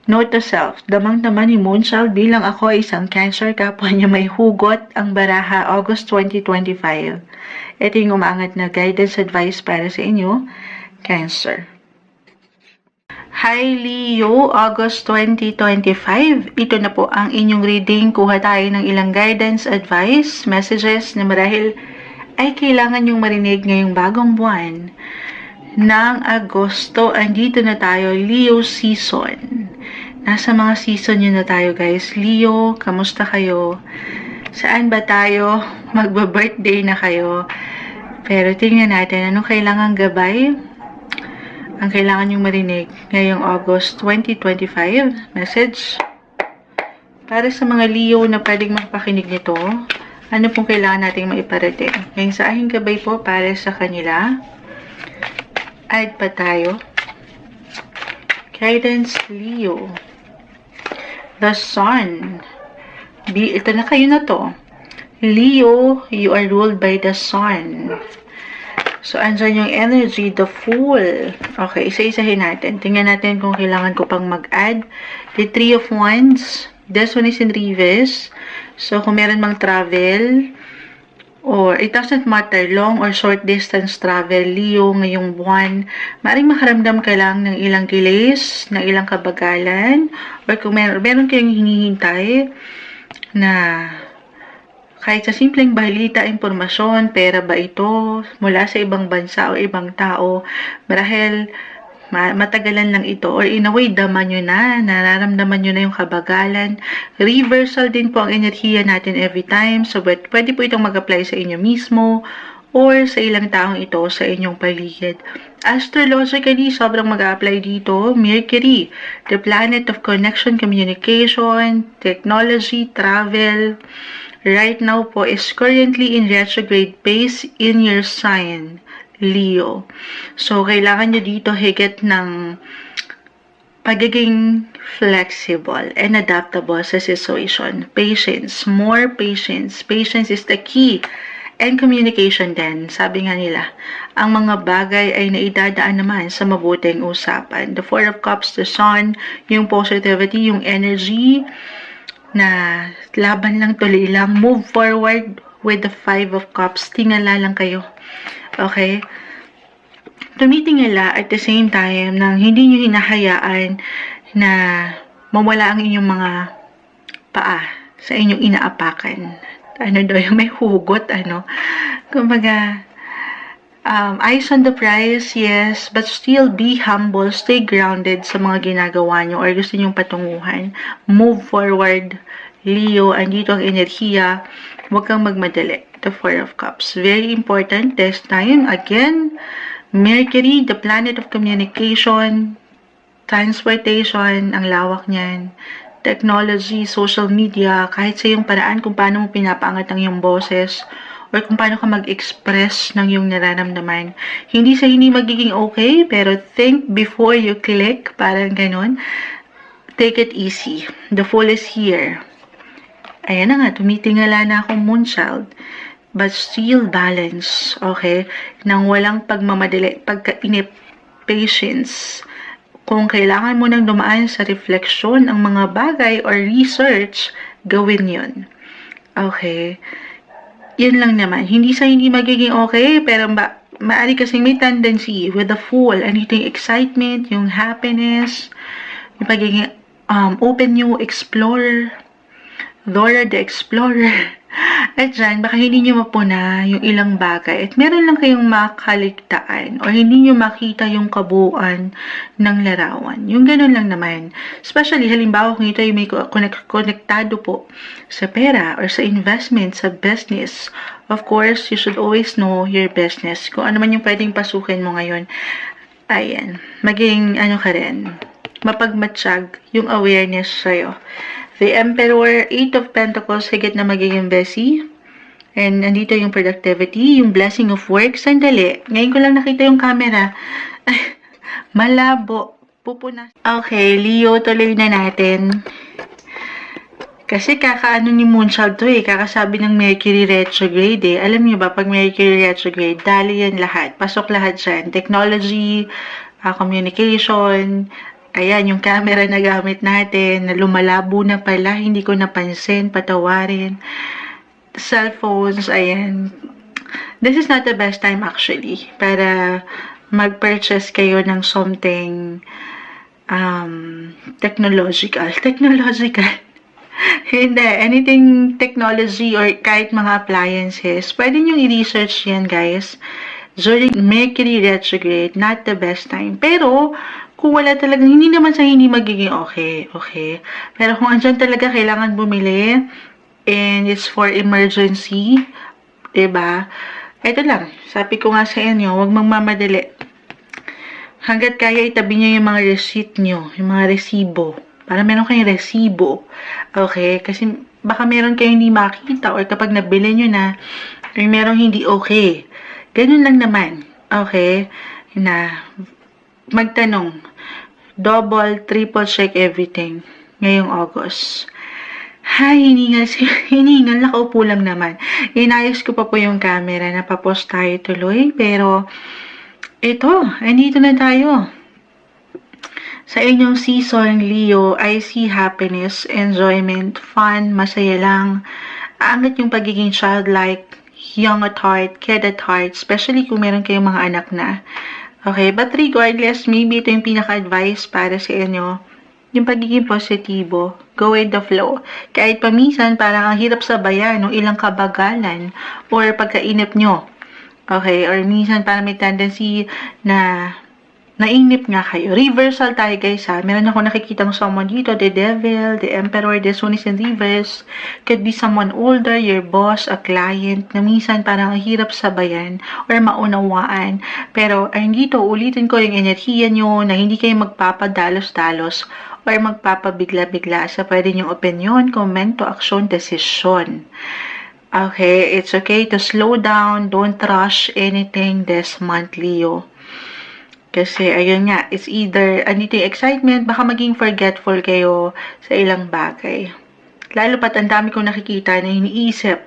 Note to self. Damang-dama ni Moonchild bilang ako ay isang Cancer kapwa niya may hugot ang baraha August 2025. Ito yung umaangat na guidance advice para sa inyo, Cancer. Hi Leo, August 2025. Ito na po ang inyong reading. Kuha tayo ng ilang guidance, advice, messages na marahil ay kailangan yung marinig ngayong bagong buwan ng Agosto. Andito na tayo, Leo season. Nasa mga season yun na tayo guys. Leo, kamusta kayo? Saan ba tayo? Magba-birthday na kayo. Pero tingnan natin, anong kailangan gabay? Ang kailangan yung marinig ngayong August 2025. Message. Para sa mga Leo na pwedeng mapakinig nito, ano pong kailangan nating maiparating? Ngayong sa aking gabay po para sa kanila. Add pa tayo. Guidance Leo. The Sun. Ito na kayo na to. Leo, you are ruled by the Sun. So, andyan yung energy, the Fool. Okay, isa-isahin natin. Tingnan natin kung kailangan ko pang mag-add. The Three of Wands. This one is in reverse. So, kung meron mang travel, or it doesn't matter, long or short distance travel, Leo, ngayong buwan, maaaring makaramdam ka lang ng ilang delays, ng ilang kabagalan, or kung meron kayong hinihintay na kahit sa simpleng balita, impormasyon, pera ba ito, mula sa ibang bansa o ibang tao, marahil matagalan lang ito, or in a way, dama nyo na, nararamdaman nyo na yung kabagalan. Reversal din po ang enerhiya natin every time, so pwede po itong mag-apply sa inyo mismo, or sa ilang taong ito sa inyong paligid. Astrologically, sobrang mag-apply dito, Mercury, the planet of connection, communication, technology, travel, right now po is currently in retrograde phase in your sign, Leo. So, kailangan nyo dito higit ng pagiging flexible and adaptable sa situation. Patience, more patience. Patience is the key. And communication din. Sabi nga nila, ang mga bagay ay naidadaan naman sa mabuting usapan. The Four of Cups, the Sun, yung positivity, yung energy, na laban lang, tuloy lang, move forward with the Five of Cups. Tingala lang kayo. Okay? Tumitingala at the same time nang hindi nyo hinahayaan na mawala ang inyong mga paa sa inyong inaapakan. Ano daw yung may hugot, ano? Kumbaga, eyes on the prize, yes, but still be humble, stay grounded sa mga ginagawa nyo or gusto nyong patunguhan. Move forward, Leo, andito ang enerhiya, huwag kang magmadali. The Four of Cups, very important this time. Again, Mercury, the planet of communication, transportation, ang lawak niyan, technology, social media, kahit sa iyong paraan kung paano mo pinapaangat ang iyong boses, or kung paano ka mag-express ng iyong nararamdaman. Hindi sa hindi magiging okay, pero think before you click, parang ganon. Take it easy. The Fool is here. Ayan na nga, tumitingala na akong Moonchild. But still balance, okay? Nang walang pagmamadali, pagkainip, patience. Kung kailangan mo nang dumaan sa refleksyon ang mga bagay or research, gawin yun. Okay? Yun lang naman. Hindi sa hindi magiging okay, pero maari kasing may tendency with the Fool, andito yung excitement, yung happiness, yung pagiging open new explorer, Dora the Explorer. At dyan, baka hindi nyo mapuna yung ilang bagay at meron lang kayong makaligtaan o hindi nyo makita yung kabuuan ng larawan. Yung ganun lang naman. Especially, halimbawa kung ito ay may konektado po sa pera or sa investment, sa business. Of course, you should always know your business. Kung ano man yung pwedeng pasukin mo ngayon, ayan, maging ano ka rin, mapagmatsyag yung awareness sa'yo. The Emperor, Eight of Pentacles, higit na magiging busy. And nandito yung productivity, yung blessing of work. Sandali, ngayon ko lang nakita yung camera. Malabo. Pupuna. Okay, Leo, tuloy na natin. Kasi kakaano ni Moonchild to kakasabi ng Mercury retrograde Alam niyo ba, pag Mercury retrograde, dali yan lahat. Pasok lahat dyan. Technology, communication, ayan, yung camera na gamit natin, na lumalabo na pala, hindi ko napansin, patawarin. Cellphones, ayan. This is not the best time actually, para mag-purchase kayo ng something technological. Hindi, anything technology or kahit mga appliances, pwede nyo i-research yan, guys. During Mercury retrograde, not the best time. Pero, kung wala talagang, hindi naman sa hindi magiging okay. Pero kung andyan talaga kailangan bumili, and it's for emergency, diba? Ito lang, sabi ko nga sa inyo, huwag magmamadali. Hanggat kaya, itabi nyo yung mga receipt nyo, yung mga resibo. Para meron kayong resibo. Okay? Kasi baka meron kayong hindi makita or kapag nabili nyo na, or merong hindi okay. Ganun lang naman. Okay? Na magtanong. Double, triple check everything. Ngayong August. Hi, hiningal, nakaupo lang naman. Inayos ko pa po yung camera, napapost tayo tuloy, pero ito, andito na tayo. Sa inyong season, Leo, I see happiness, enjoyment, fun, masaya lang. Aangat yung pagiging childlike, young at heart, kid at heart, especially kung meron kayong mga anak na. Okay, but regardless, maybe ito yung pinaka-advice para sa inyo. Yung pagiging positibo, go with the flow. Kahit paminsan, parang ang hirap sabayan ng ilang kabagalan or pagkainip nyo. Okay, or minsan parang may tendency na nainip nga kayo. Reversal tayo, guys, ha. Meron ako nakikitang someone dito, the devil, the emperor, the sun is in reverse. Could be someone older, your boss, a client, na minsan parang hirap sabayan or maunawaan. Pero ay dito, ulitin ko yung enerhiya nyo na hindi kayo magpapadalos-dalos or magpapabigla-bigla sa pwede nyong opinion, komento, aksyon, desisyon. Okay, it's okay to slow down, don't rush anything this month, Leo. Kasi, ayun nga, it's either, andito yung excitement, baka maging forgetful kayo sa ilang bagay. Lalo pat ang dami kong nakikita na iniisip,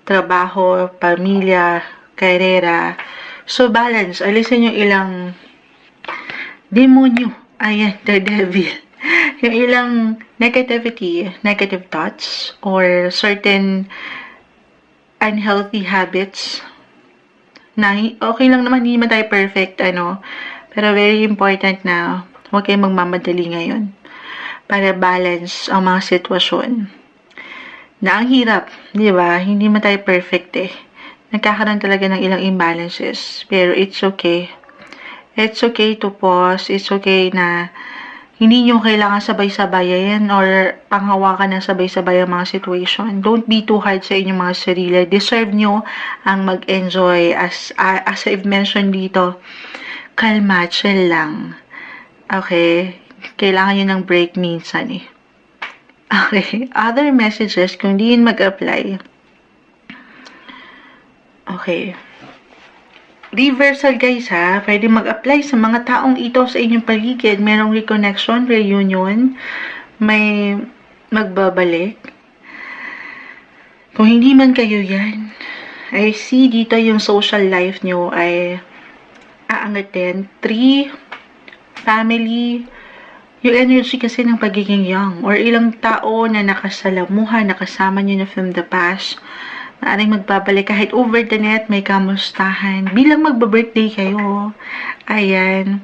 trabaho, pamilya, karera. So, balance. Alisin yung ilang demonyo. Ayan, the devil. Yung ilang negativity, negative thoughts, or certain unhealthy habits na okay lang naman, hindi man tayo perfect, pero very important na huwag kayong magmamadali ngayon para balance ang mga sitwasyon. Na ang hirap, di ba? Hindi man tayo perfect eh. Nagkakaroon talaga ng ilang imbalances. Pero it's okay. It's okay to pause. It's okay na hindi nyo kailangan sabay-sabayan or panghawakan ng sabay-sabay ang mga situation. Don't be too hard sa inyong mga sarili. Deserve nyo ang mag-enjoy. As I've mentioned dito, kalma, chill lang. Okay? Kailangan nyo ng break minsan eh. Okay? Other messages, kung di yun mag-apply. Okay. Reversal, guys, ha. Pwede mag-apply sa mga taong ito sa inyong paligid. Merong reconnection, reunion. May magbabalik. Kung hindi man kayo yan, I see dito yung social life nyo ay aangatin. 3, family, yung energy kasi ng pagiging young. Or ilang tao na nakasalamuhan, nakasama nyo na from the past. Maaring magbabalik kahit over the net, may kamustahan. Bilang magba-birthday kayo. Ayan.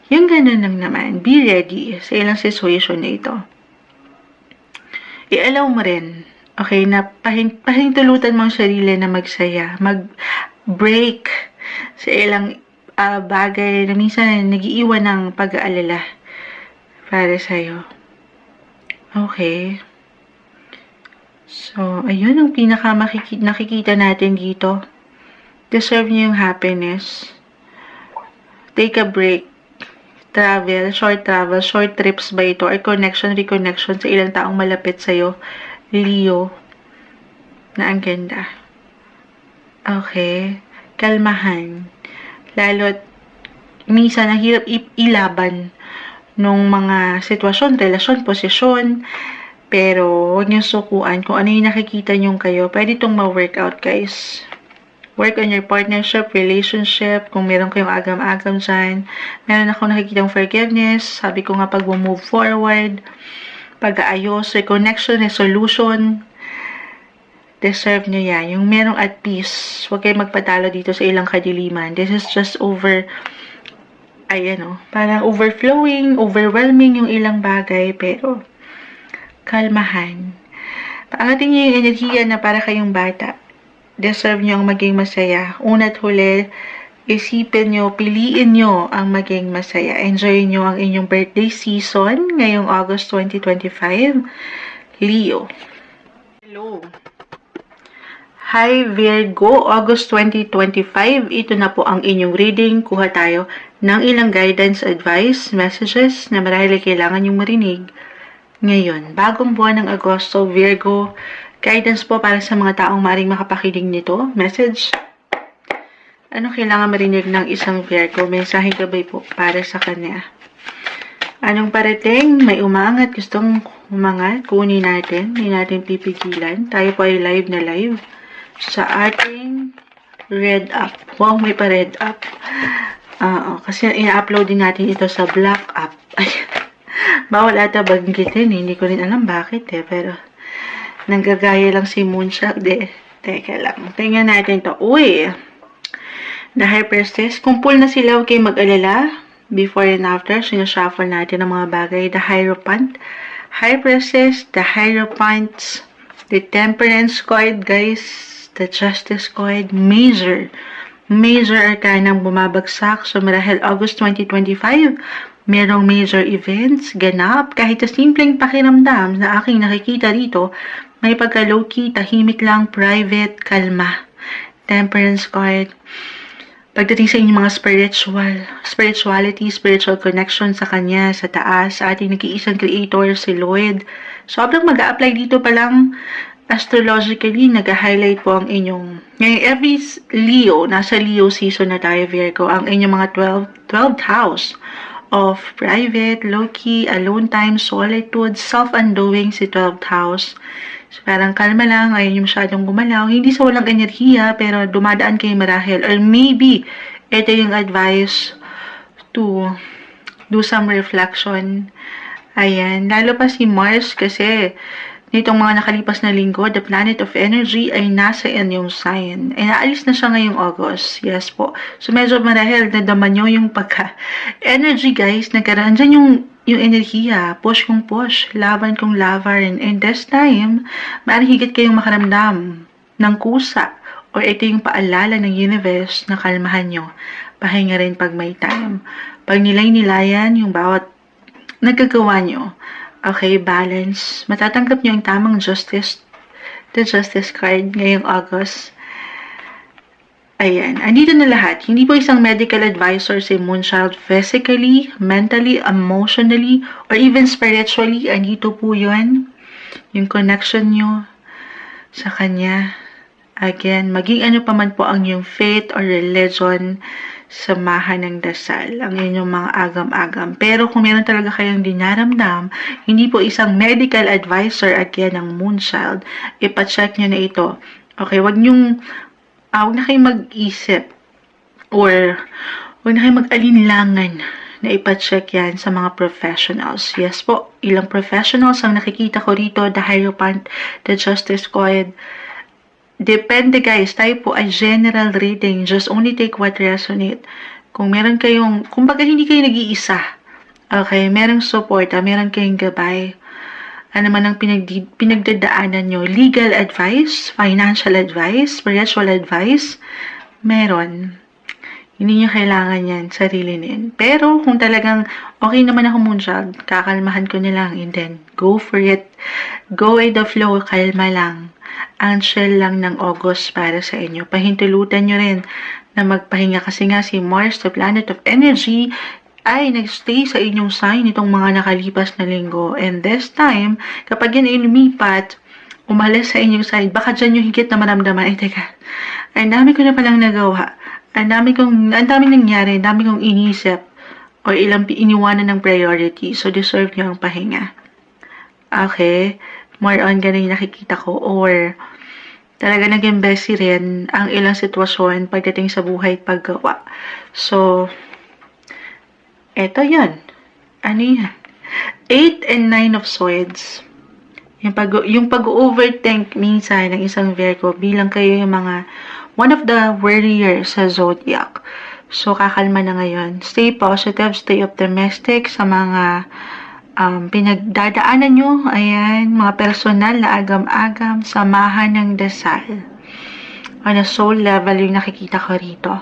Yung ganun lang naman. Be ready sa ilang situation na ito. I-allow mo rin. Okay, na pahintulutan mo ang sarili na magsaya. Mag-break sa ilang bagay na minsan nag-iiwan ng pag-aalala para sa'yo. Okay. So, ayun ang nakikita natin dito. Deserve niyo yung happiness. Take a break. Travel, short trips ba ito? Or connection, reconnection sa ilang taong malapit sa'yo. Leo. Na ang ganda. Okay. Kalmahan. Lalo't, minsan, ang hirap ilaban nung mga sitwasyon, relasyon, posisyon. Pero, huwag niyong sukuan. Kung ano yung nakikita niyong kayo, pwede itong ma-workout, guys. Work on your partnership, relationship, kung meron kayong agam-agam dyan. Meron ako nakikitang forgiveness. Sabi ko nga, pag move forward, pag-aayos, reconnection, resolution, deserve nyo yan. Yung merong at peace. Huwag kayong magpatalo dito sa ilang kadiliman. This is just over ayan o, parang overflowing, overwhelming yung ilang bagay, pero kalmahan. Paangatin niyo yung enerhiya na para kayong bata. Deserve nyo ang maging masaya. Una't huli, isipin nyo, piliin nyo ang maging masaya. Enjoy nyo ang inyong birthday season ngayong August 2025. Leo. Hello. Hi Virgo, August 2025. Ito na po ang inyong reading. Kuha tayo ng ilang guidance, advice, messages na marahil ay kailangan yung marinig. Ngayon, bagong buwan ng Agosto, Virgo, guidance po para sa mga taong maring makapakinig nito. Message. Anong kailangan marinig ng isang Virgo? Mensaheng gabay po para sa kanya. Anong parating? May umangat. Gustong umangat. Kunin natin. Hindi natin pipigilan. Tayo po ay live na live sa ating Red Up. Wow, may pa Red Up. Kasi ina-upload din natin ito sa Black Up. Bawal ata banggitin. Hindi ko rin alam bakit pero nanggagaya lang si Moonshot. Teka lang. Tingnan natin to. Uy! The High Priestess. Kung full na sila, huwag kayong mag-alala. Before and after, sinashuffle natin ang mga bagay. The Hierophant. High Priestess, the Hierophants, the Temperance card, guys. The Justice card. Major arcanang bumabagsak. So, marahil August 2025, merong major events, ganap, kahit sa simpleng pakiramdam na aking nakikita rito, may pagka-low-key, tahimik lang, private, kalma. Temperance card. Pagdating sa inyong mga spirituality, spiritual connection sa Kanya, sa taas, sa ating nag-iisang creator, si Lloyd. Sobrang mag-a-apply dito pa lang, astrologically, nag-highlight po ang inyong, ngayon, every Leo, nasa Leo season na tayo, Virgo, ang inyong mga 12th house of private, low-key, alone time, solitude, self-undoing, si 12th house. So, parang kalma lang, ayaw nyo masyadong gumalaw. Hindi sa walang enerhiya, pero dumadaan kayo marahil. Or maybe, ito yung advice to do some reflection. Ayan, lalo pa si Mars kasi nitong mga nakalipas na linggo, the planet of energy ay nasa inyong sign. Ay naalis na siya ngayong August. Yes po. So medyo marahil nadama nyo yung pagka-energy guys. Nagkaroon dyan yung enerhiya. Push kong push. Laban kong laban. And this time, maaaring higit kayong makaramdam ng kusa. Or ito yung paalala ng universe na kalmahan nyo. Pahinga rin pag may time. Pag nilay-nilayan yung bawat nagagawa nyo. Okay, balance. Matatanggap nyo ang tamang justice. The justice card ngayong August. Ayan. Andito na lahat. Hindi po isang medical advisor si Moonchild physically, mentally, emotionally, or even spiritually. Andito po yun. Yung connection nyo sa Kanya. Again, maging ano pa man po ang yung faith or religion, samahan ng dasal, ang inyong mga agam-agam. Pero kung meron talaga kayong dinaramdam, hindi po isang medical advisor again ng Moonchild, ipacheck nyo na ito. Okay, wag na kayong mag-isip or wag na kayong mag-alinlangan na ipacheck yan sa mga professionals. Yes po, ilang professionals ang nakikita ko rito, the Hierophant, the Justice card. Depende guys, tayo po ay general reading. Just only take what resonate. Kung meron kayong, kumbaga hindi kayo nag-iisa. Okay, merong support, meron kayong gabay. Ano man ang pinagdadaanan nyo. Legal advice, financial advice, spiritual advice, meron. Hindi nyo kailangan yan, sarilinin. Pero kung talagang okay naman ako Moonchild, kakalmahan ko na lang and then go for it. Go with the flow, kalma lang. Ang chill lang ng August para sa inyo. Pahintulutan nyo rin na magpahinga kasi nga si Mars, the planet of energy, ay nagstay sa inyong sign itong mga nakalipas na linggo. And this time, kapag yan ay lumipat, umalis sa inyong side, baka dyan yung higit na maramdaman. Teka, ang dami ko na palang nagawa. Ang daming nangyari, ang dami kong inisip o ilang iniwanan ng priority. So, deserve nyo ang pahinga. Okay? More on ganun yung nakikita ko. Or, talaga naging bestie rin ang ilang sitwasyon pagdating sa buhay at paggawa. So, eto yan. Ano yan? 8 and 9 of Swords. Yung pag-overthink minsan ng isang Virgo bilang kayo yung mga one of the warriors sa zodiac. So, kakalma na ngayon. Stay positive, stay optimistic sa mga pinagdadaanan nyo. Ayan, mga personal na agam-agam, samahan ng dasal. On a soul level yung nakikita ko rito.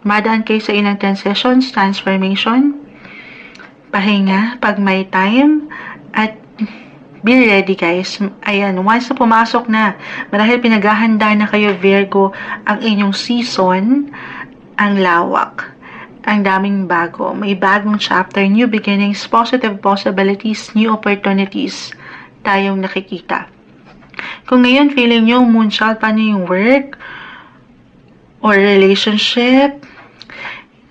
Madaan kayo sa ilang transitions, transformation, pahinga, pag may time, at be ready guys. Ayan, once na pumasok na, marahil pinaghahanda na kayo Virgo, ang inyong season, ang lawak. Ang daming bago. May bagong chapter, new beginnings, positive possibilities, new opportunities tayong nakikita. Kung ngayon feeling nyo moonshot, paano yung work or relationship?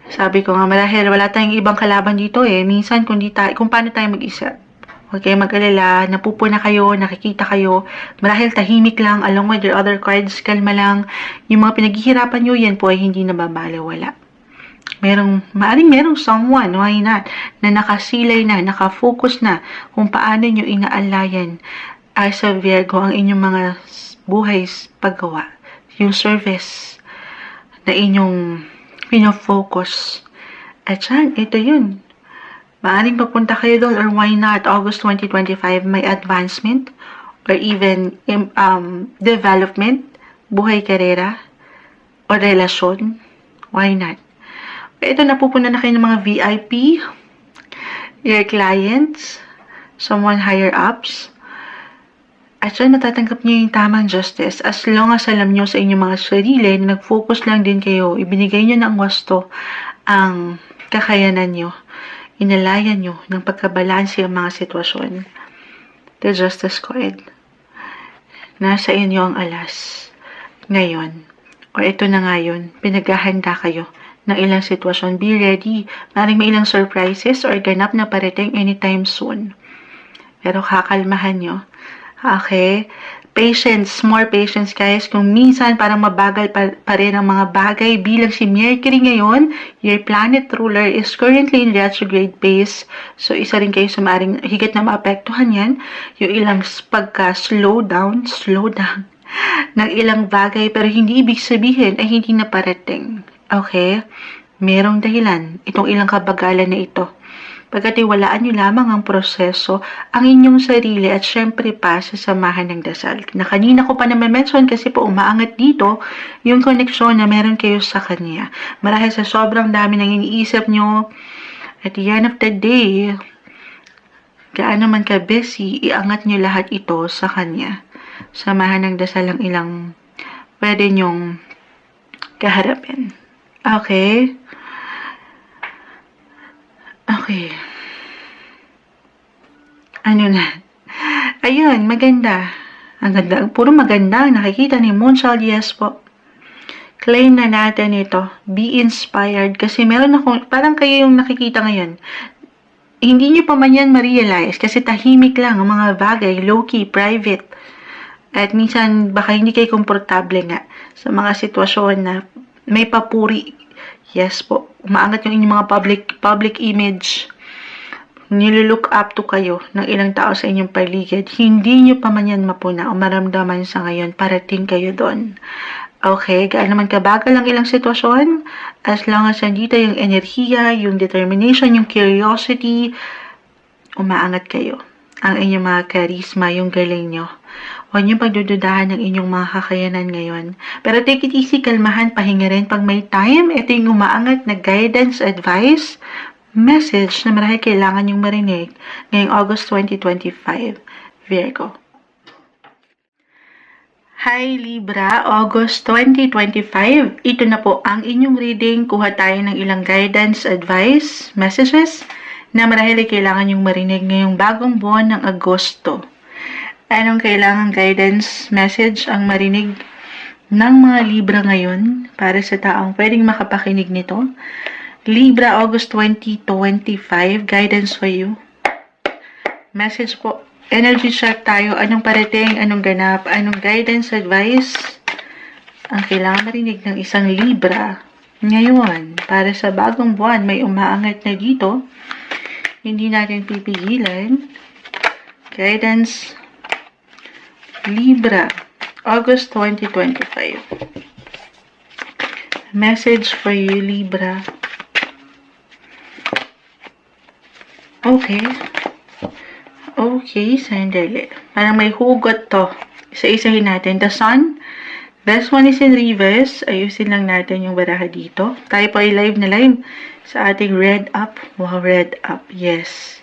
Sabi ko nga, marahil wala tayong ibang kalaban dito eh. Minsan kung paano tayo mag-isip. Huwag kayong mag-alala, napupuna kayo, nakikita kayo, marahil tahimik lang, along with your other cards, kalma lang. Yung mga pinaghihirapan nyo, yan po ay hindi nababalewala. Maaring merong someone, why not, na nakasilay na, nakafocus na kung paano nyo inaalayan as a Virgo ang inyong mga buhay paggawa. Yung service na inyong pinofocus. At yan, ito yun. Maaring papunta kayo doon or why not, August 2025, may advancement or even development, buhay karera o relasyon. Why not? Ito, napupunta na kayo ng mga VIP, your clients, someone higher ups. At yan, natatanggap nyo yung tamang justice as long as alam nyo sa inyong mga sarili na nag-focus lang din kayo, ibinigay nyo ng wasto ang kakayanan nyo. Inalayan nyo ng pagkabalanse ang mga sitwasyon. The Justice Card. Nasa inyo ang alas. Ngayon. O ito na ngayon. Pinaghahanda kayo ng ilang sitwasyon. Be ready. Maring may ilang surprises or ganap na parating anytime soon. Pero kakalmahan nyo. Okay? Patience. More patience guys. Kung minsan parang mabagal pa rin ang mga bagay bilang si Mercury ngayon, your planet ruler is currently in retrograde phase. So isa rin kayo sa maaaring higit na maapektuhan yan. Yung ilang pagka-slow down ng ilang bagay pero hindi ibig sabihin ay hindi na parating. Okay? Merong dahilan itong ilang kabagalan na ito. Pagkatiwalaan nyo lamang ang proseso, ang inyong sarili at syempre pa sa samahan ng dasal. Na kanina ko pa na-mention kasi po umaangat dito yung koneksyon na meron kayo sa Kanya. Marahil sa sobrang dami ng iniisip nyo, at the end of the day, gaano man ka busy, iangat nyo lahat ito sa Kanya. Samahan ng dasal ang ilang pwede nyong kaharapin. Okay? Okay. Ano na? Ayun, maganda. Ang ganda. Puro maganda. Nakikita ni Moonchild. Yes po. Claim na natin ito. Be inspired. Kasi meron akong, parang kayo yung nakikita ngayon. Hindi nyo pa man yan ma-realize. Kasi tahimik lang ang mga bagay. Low-key, private. At minsan, baka hindi kayo komportable nga sa mga sitwasyon na may papuri. Yes po. Umaangat yung inyong mga public image. Nililook up to kayo ng ilang tao sa inyong paligid. Hindi nyo pa man yan mapuna o maramdaman sa ngayon. Parating kayo doon. Okay? Gaano naman kabagal ang ilang sitwasyon. As long as nandito yung enerhiya, yung determination, yung curiosity, umaangat kayo. Ang inyong mga charisma, yung galing nyo. Huwag niyong pagdududahan ng inyong mga kakayanan ngayon. Pero take it easy, kalmahan, pahinga rin. Pag may time, ito yung umaangat na guidance, advice, message na marahil kailangan yung marinig ngayong August 2025, Virgo. Hi Libra, August 2025. Ito na po ang inyong reading. Kuha tayo ng ilang guidance, advice, messages na marahil kailangan yung marinig ngayong bagong buwan ng Agosto. Anong kailangan guidance message ang marinig ng mga Libra ngayon para sa taong pwedeng makapakinig nito? Libra, August 2025, guidance for you. Message po. Energy check tayo. Anong parating, anong ganap, anong guidance, advice ang kailangan marinig ng isang Libra ngayon para sa bagong buwan. May umaangat na dito. Hindi natin pipigilan. Guidance Libra, August 2025. Message for you, Libra. Okay. Okay, sandali. Parang may hugot to. Isa-isahin natin. The Sun. This one is in reverse. Ayusin lang natin yung baraha dito. Tayo pa ay live na live sa ating Red Up. Wow, Red Up. Yes.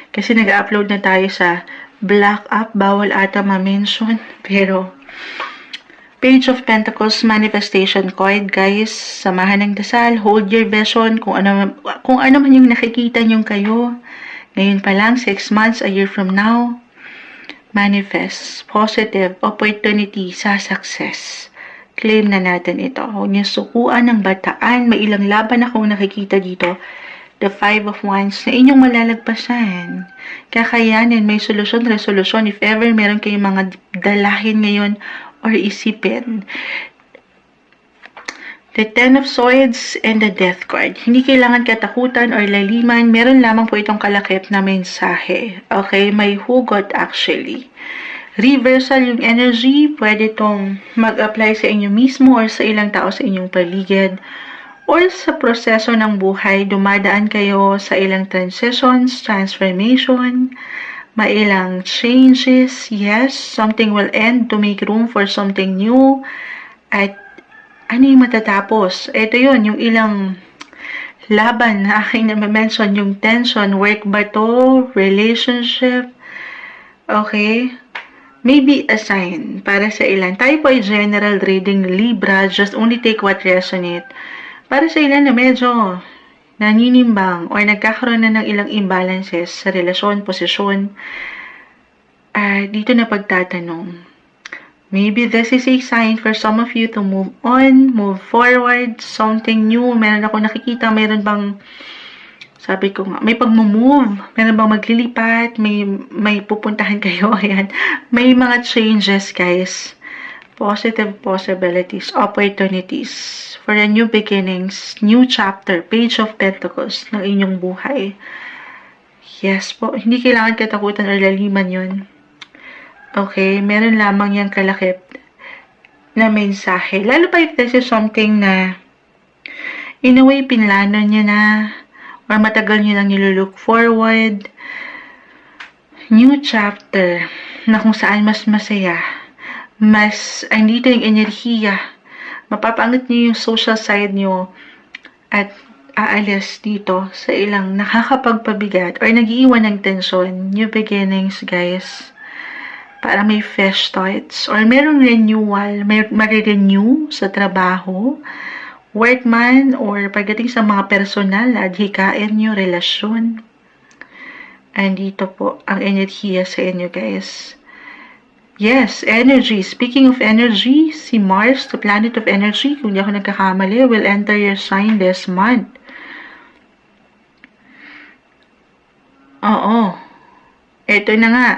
Kasi nag-upload na tayo sa Black Up. Bawal ata ma-mention. Pero, Page of Pentacles Manifestation Card, guys. Samahan ng dasal. Hold your vision. Kung ano man yung nakikita nyong kayo. Ngayon pa lang, 6 months, a year from now, manifest positive opportunity sa success. Claim na natin ito. Huwag niyo sukuan ng bataan. May ilang laban akong nakikita dito. The 5 of Wands na inyong malalagpasan. Kakayanin, may solusyon, resolution. If ever meron kayong mga dalahin ngayon or isipin. The Ten of Swords and the Death card. Hindi kailangan katakutan or laliman. Meron lamang po itong kalakip na mensahe. Okay? May hugot actually. Reversal yung energy. Pwede itong mag-apply sa inyo mismo or sa ilang tao sa inyong paligid. Or sa proseso ng buhay, dumadaan kayo sa ilang transitions, transformation, mailang changes. Yes, something will end to make room for something new. At ano yung matatapos? Ito yun, yung ilang laban na aking na-mention, yung tension, work ba to, relationship, okay? Maybe a sign para sa ilan. Tayo po ay general reading Libra, just only take what resonate. Para sa ilan na medyo naninimbang or nagkakaroon na ng ilang imbalances sa relasyon, posisyon, dito na pagtatanong. Maybe this is a sign for some of you to move on, move forward, something new. Meron ako nakikita, meron bang, sabi ko nga, may pag-move, meron bang maglilipat, may pupuntahan kayo, ayan. May mga changes, guys. Positive possibilities, opportunities for a new beginnings, new chapter, Page of Pentacles ng inyong buhay. Yes po, hindi kailangan katakutan or laliman yun. Okay, meron lamang yung kalakip na mensahe. Lalo pa if this is something na in a way pinlano nyo na or matagal nyo lang nilulook forward. New chapter na kung saan mas masaya. Mas andito yung enerhiya. Mapapangat nyo yung social side nyo at aalis dito sa ilang nakakapagpabigat or nag-iiwan ng tension. New beginnings, guys. Para may fresh starts or merong renewal, may marirenew sa trabaho, work man, or pagdating sa mga personal na adhikain nyo, relasyon. Andito po ang enerhiya sa inyo, guys. Yes, energy. Speaking of energy, si Mars, the planet of energy, kung di ako nagkakamali, will enter your sign this month. Oo. Ito na nga.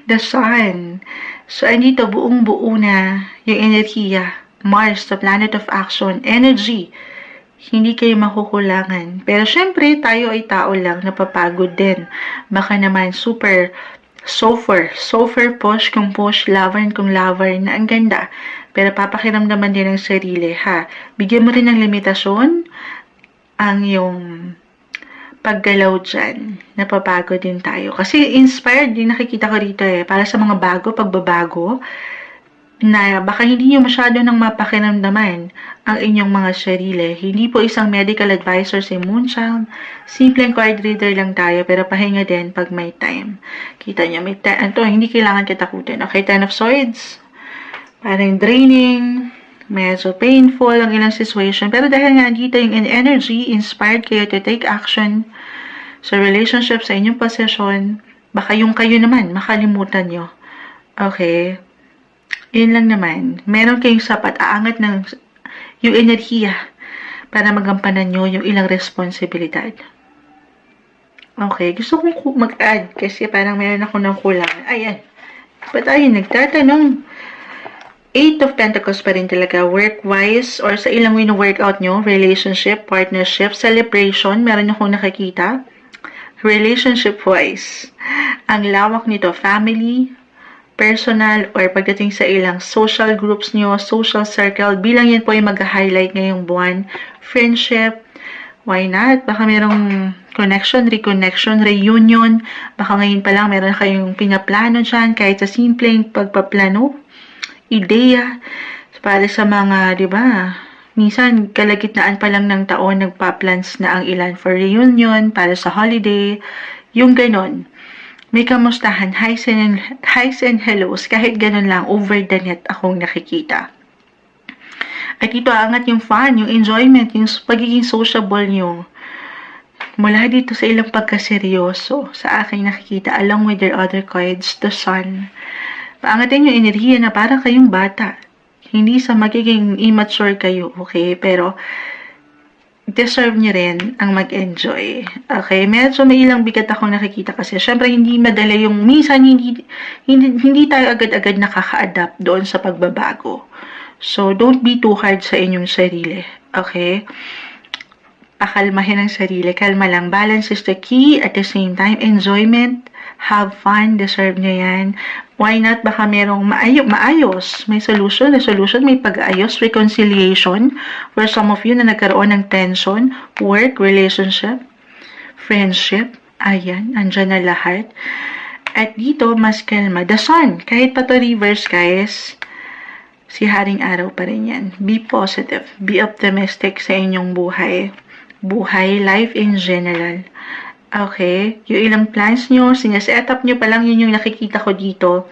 The Sun. So, andito, buong-buo na yung enerhiya. Mars, the planet of action. Energy. Hindi kayo makukulangan. Pero, syempre, tayo ay tao lang, napapagod din. Baka naman, super push kung push, lover kung lover, na ang ganda. Pero, papakiramdaman din ng sarili, ha? Bigyan mo rin ng limitasyon ang yung paggalaw dyan. Napapagod din tayo. Kasi inspired din nakikita ko rito para sa mga pagbabago, na baka hindi nyo masyado nang mapakiramdaman ang inyong mga sarili. Hindi po isang medical advisor si Moonchild. Simpleng card reader lang tayo, pero pahinga din pag may time. Kita nyo, may time. Ito, hindi kailangan kitakutin. Okay, Ten of Swords. Parang draining. Medyo painful ang ilang situation. Pero dahil nga dito yung energy, inspired kayo to take action sa relationship, sa inyong posisyon, baka yung kayo naman, makalimutan nyo. Okay? Yun lang naman. Meron kayong sapat, aangat ng yung enerhiya para magampanan nyo yung ilang responsibilidad. Okay? Gusto kong mag-add kasi parang meron ako ng kulang. Ayan. Ba't ayun, nagtatanong? 8 of Pentacles pa rin talaga, work-wise, or sa ilang wino-workout nyo, relationship, partnership, celebration, meron akong nakikita. Relationship-wise, ang lawak nito, family, personal, or pagdating sa ilang social groups nyo, social circle, bilang yan po yung mag-highlight ngayong buwan, friendship, Why not? Baka merong connection, reconnection, reunion. Baka ngayon pa lang meron kayong pinaplano dyan, kahit sa simpleng pagpaplano, ideya, para sa mga, di ba, minsan kalagitnaan pa lang ng taon, nagpa-plans na ang ilan for reunion, para sa holiday, yung ganon. May kamustahan, highs and hellos, kahit ganon lang, over the net akong nakikita. At ito aangat yung fun, yung enjoyment, yung pagiging sociable nyo. Mula dito sa ilang pagkaseryoso, sa aking nakikita, along with your other cards, the sun. Paangatin yung enerhiya na parang kayong bata. Hindi sa magiging immature kayo, okay? Pero, deserve nyo rin ang mag-enjoy. Okay? Medyo may ilang bigat akong nakikita kasi syempre hindi madala yung, minsan hindi tayo agad-agad nakaka-adapt doon sa pagbabago. So, don't be too hard sa inyong sarili. Okay? Pakalmahin ang sarili. Kalma lang. Balance is the key. At the same time, enjoyment. Have fun. Deserve nyo yan. Why not? Baka merong maayos. May solution. May pag-ayos. Reconciliation. For some of you na nagkaroon ng tension. Work, relationship, friendship. Ayan. Andyan na lahat. At dito, mas kalma. The sun. Kahit pa to reverse, guys. Si Haring Araw pa rin yan. Be positive. Be optimistic sa inyong buhay. Life in general. Okay? Yung ilang plans nyo, sineset up nyo pa lang, yun yung nakikita ko dito,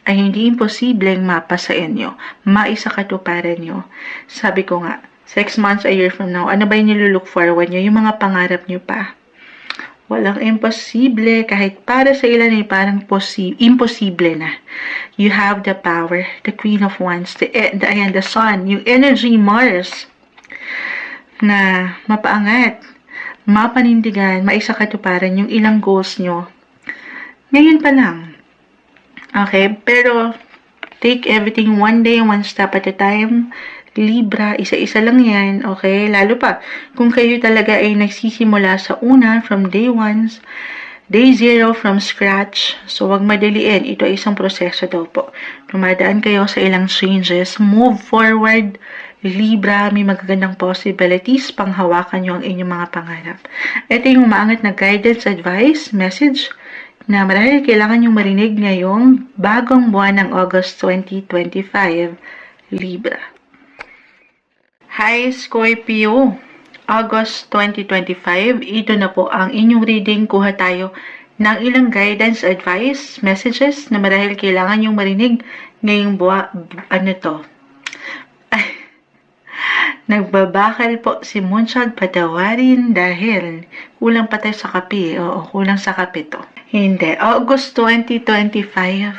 ay hindi imposibleng mapa sa inyo. Maisa katuparan nyo. Sabi ko nga, 6 months, a year from now, ano ba yung nilulook forward nyo? Yung mga pangarap nyo pa. Walang imposible, kahit para sa ilan ay parang imposible na. You have the power, the Queen of Wands, the Sun, yung energy Mars, na mapaangat, mapanindigan, maisakatuparan yung ilang goals nyo. Ngayon pa lang. Okay? Pero, take everything one day, one step at a time. Libra, isa-isa lang yan, okay? Lalo pa, kung kayo talaga ay nagsisimula sa una, from day 1, day 0, from scratch, so wag madaliin, ito ay isang proseso daw po. Dumadaan kayo sa ilang changes, move forward, Libra, may magagandang possibilities, panghawakan nyo ang inyong mga pangarap. Ito yung umaangat na guidance, advice, message, na marahil kailangan nyo marinig ngayong bagong buwan ng August 2025, Libra. Hi Scorpio, August 2025, ito na po ang inyong reading. Kuha tayo ng ilang guidance, advice, messages na marahil kailangan yung marinig ngayong Nagbabakal po si Moonchild, patawarin dahil kulang pa tayo sa kape. Oo, kulang sa kape to. Hindi. August 2025,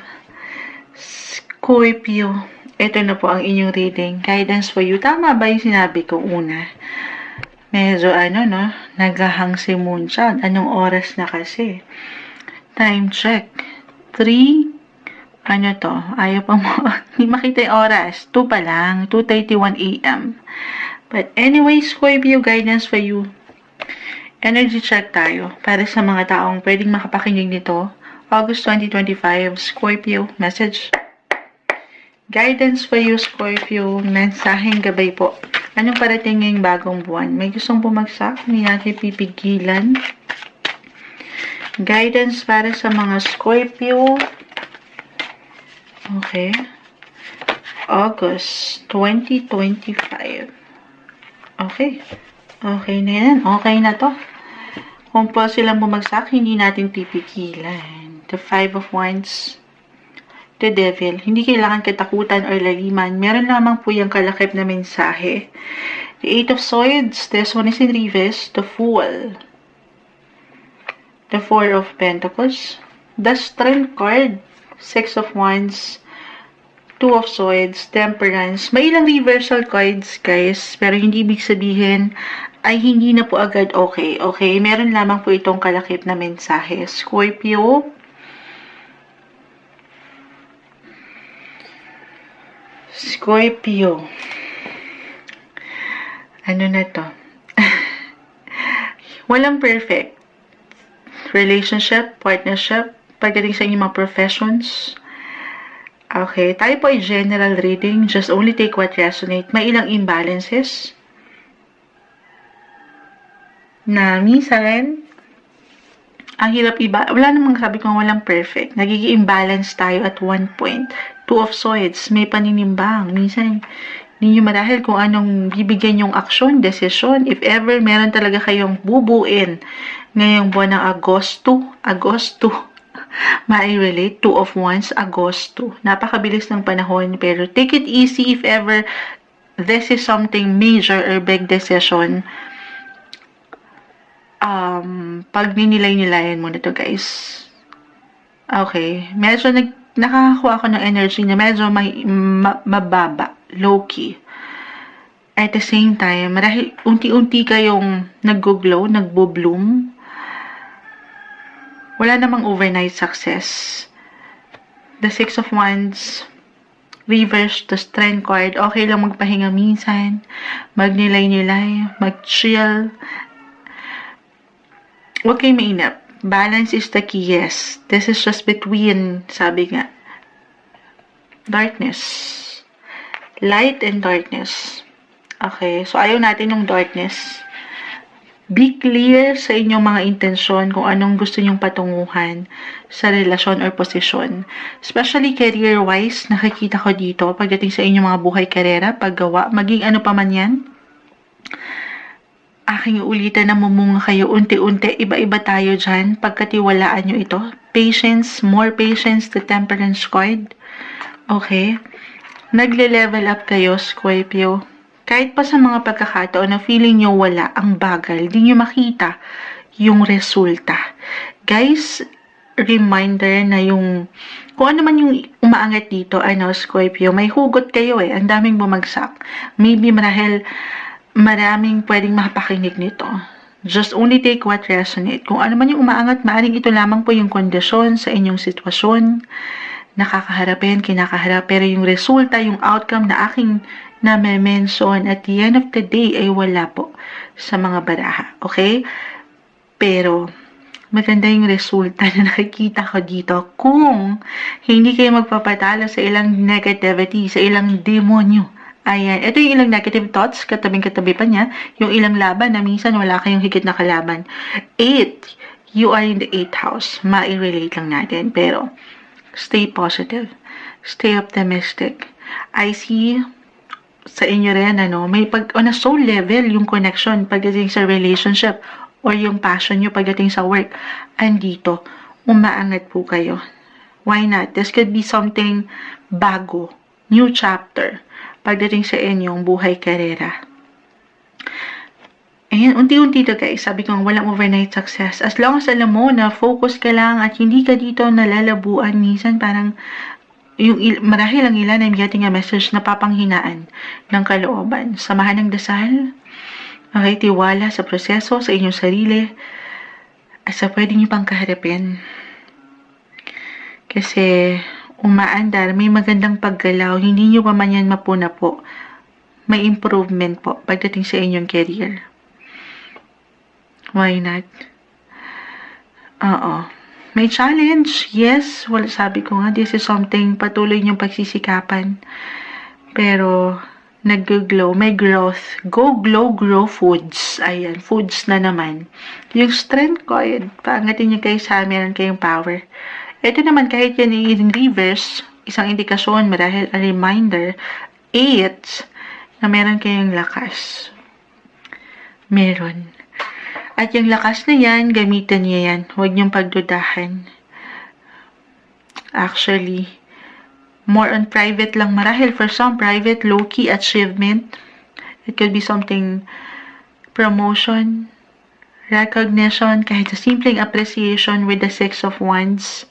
Scorpio, ito na po ang inyong reading. Guidance for you. Tama ba yung sinabi ko una? Medyo naghahang si Moonchild. Anong oras na kasi? Time check. 3, ayaw pa mo. Hindi makita yung oras. 2 pa lang. 2:31 a.m. But anyway, Scorpio, guidance for you. Energy check tayo para sa mga taong pwedeng makapakinig nito. August 2025, Scorpio, message. Guidance for you, Scorpio. Mensaheng gabay po. Anong parating ngayong bagong buwan? May gustong bumagsak? Hindi natin pipigilan. Guidance para sa mga Scorpio. Okay. August 2025. Okay. Okay na yan. Okay na to. Kung po silang bumagsak, hindi natin pipigilan. The 5 of Wands. The Devil. Hindi kailangan katakutan or laliman. Meron lamang po yung kalakip na mensahe. The 8 of Swords. This one is in reverse. The Fool. The 4 of Pentacles. The Strength card. 6 of Wands. 2 of Swords. Temperance. May ilang reversal cards, guys. Pero hindi ibig sabihin ay hindi na po agad okay. Okay? Meron lamang po itong kalakip na mensahe. Scorpio. Scorpio. Ano na to? Walang perfect. Relationship, partnership, pagdating sa inyong mga professions. Okay, tayo po ay general reading. Just only take what resonate. May ilang imbalances. na minsan, ang hirap wala namang sabi ko walang perfect. Nagiging imbalance tayo at one point. Two of Swords, may paninimbang. Minsan, hindi nyo marahil kung anong bibigyan yung aksyon, desisyon. If ever meron talaga kayong bubuin ngayong buwan ng Agosto, mai-relate, Two of Wands, Agosto. Napakabilis ng panahon, pero take it easy if ever this is something major or big decision. Pag ninilay-nilayan mo na to, guys. Okay. Medyo nakakakuha ako ng energy na medyo mababa, low-key. At the same time, marahil unti-unti kayong nag-glow, nagbo-bloom. Wala namang overnight success. The Six of Wands, reverse the Strength card. Okay lang magpahinga minsan, magnilay-nilay, mag-chill. Huwag kayo mainap. Balance is the key, yes. This is just between, sabi nga, darkness. Light and darkness. Okay, so ayaw natin yung darkness. Be clear sa inyong mga intensyon kung anong gusto nyong patunguhan sa relasyon or posisyon. Especially career-wise, nakikita ko dito, pagdating sa inyong mga buhay karera, paggawa, maging ano pa man yan, aking ulitan na mumunga kayo unti-unti, iba-iba tayo dyan, pagkatiwalaan nyo ito. Patience, more patience, the Temperance card. Okay? Nagle-level up kayo, Scorpio. Kahit pa sa mga pagkakataon na feeling nyo wala, ang bagal, di nyo makita yung resulta. Guys, reminder na yung, kung ano man yung umaangat dito, Scorpio, may hugot kayo ang daming bumagsak. Maybe marahil, maraming pwedeng makapakinig nito. Just only take what resonate. Kung ano man yung umaangat, maaring ito lamang po yung kondisyon sa inyong sitwasyon, nakakaharapin, kinakaharap, pero yung resulta, yung outcome na aking na-mention at the end of the day ay wala po sa mga baraha. Okay? Pero, maganda yung resulta na nakikita ko dito kung hindi kayo magpapatalo sa ilang negativity, sa ilang demonyo. Ayan, ito yung ilang negative thoughts, katabing-katabi pa niya, yung ilang laban na minsan wala kayong higit na kalaban. 8, you are in the 8th house. Ma-relate lang natin, pero stay positive, stay optimistic. I see sa inyo rin, may on a soul level, yung connection pagdating sa relationship or yung passion nyo pagdating sa work, andito, umaangat po kayo. Why not? This could be something bago, new chapter, pagdating sa inyong buhay karera. Ayan, unti-unti to guys. Sabi ko, walang overnight success. As long as alam mo na focus ka lang at hindi ka dito nalalabuan, minsan parang marahil ang ilan ay getting a message na papanghinaan ng kalooban. Samahan ng dasal, okay, tiwala sa proseso, sa inyong sarili, at sa pwede nyo pang kaharapin. Kasi, umaandar, may magandang paggalaw, hindi nyo pa man yan mapuna po. May improvement po pagdating sa inyong career. Why not? Oo. May challenge, yes. Well, sabi ko nga, this is something patuloy niyong pagsisikapan. Pero, nag-glow, may growth. Go glow, grow foods. Ayan, foods na naman. Yung strength ko, paangatin niyo kayo sa meron kayong power. Ito naman, kahit yan in reverse, isang indikasyon, marahil a reminder, 8, na meron kayong lakas. Meron. At yung lakas na yan, gamitan niya yan. Huwag niyong pagdudahan. Actually, more on private lang marahil. For some, private, low-key achievement. It could be something, promotion, recognition, kahit sa simpleng appreciation with the Six of Wands.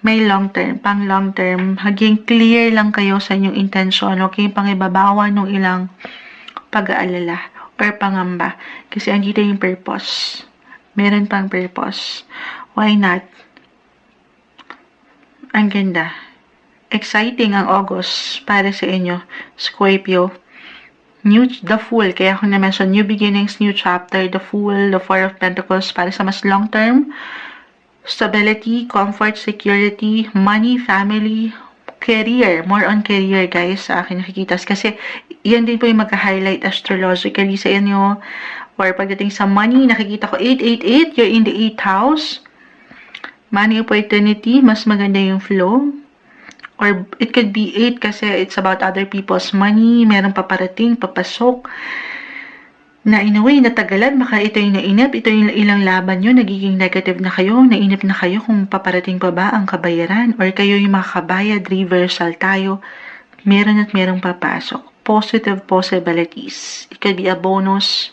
May long term, pang long term, haging clear lang kayo sa inyong intention, okay? Pangibabawan ng ilang pag-aalala or pangamba. Kasi andito yung purpose. Meron pang purpose. Why not? Ang ganda. Exciting ang August para sa inyo, Scorpio. The Fool, kaya ako na-mention, new beginnings, new chapter, the Fool, the Four of Pentacles, para sa mas long term, stability, comfort, security, money, family, career. More on career, guys, sa akin nakikita. Kasi, yan din po yung magka-highlight astrologically sa inyo. For pagdating sa money, nakikita ko 888, you're in the 8th house. Money opportunity, mas maganda yung flow. Or it could be 8 kasi it's about other people's money, meron paparating, papasok. Na in a way, natagalan, baka ito yung nainip, ito yung ilang laban nyo, nagiging negative na kayo, nainip na kayo kung paparating pa ba ang kabayaran, or kayo yung makakabayad, reversal tayo, meron at merong papasok. Positive possibilities. It could be a bonus,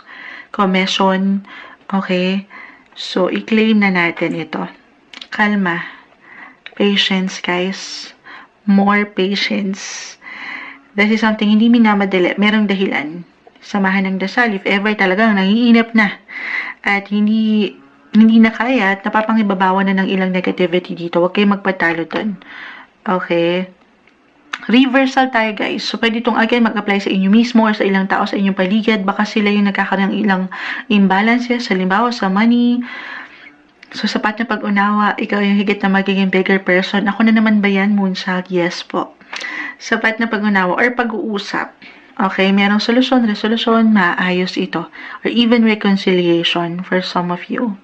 commission, okay? So, i-claim na natin ito. Kalma. Patience, guys. More patience. This is something hindi minamadali. Merong dahilan. Samahan ng dasal. If ever talagang nangiinip na at hindi na kaya at napapangibabawa na ng ilang negativity dito, huwag kayo magpatalo dun. Okay? Reversal tayo, guys. So, pwede itong again mag-apply sa inyo mismo or sa ilang tao sa inyong paligid. Baka sila yung nagkakaroon ng ilang imbalances, halimbawa sa money. So, sapat na pag-unawa, ikaw yung higit na magiging bigger person. Ako na naman ba yan, Moonchild? Yes po. Sapat na pag-unawa or pag-uusap. Okay, merong solusyon, resolution, maayos ito. Or even reconciliation for some of you.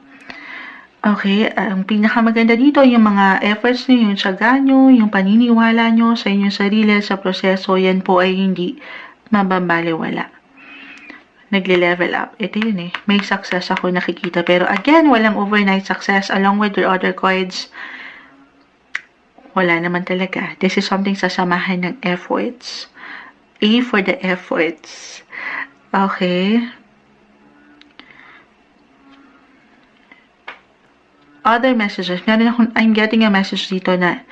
Okay, ang pinakamaganda dito, yung mga efforts nyo, yung tiyaga nyo, yung paniniwala nyo sa inyong sarili, sa proseso, yan po ay hindi mababaliwala. Nagle-level up. Ito yun eh. May success ako nakikita. Pero again, walang overnight success along with your other cards. Wala naman talaga. This is something sasamahan ng efforts. A for the efforts. Okay. Other messages. I'm getting a message dito na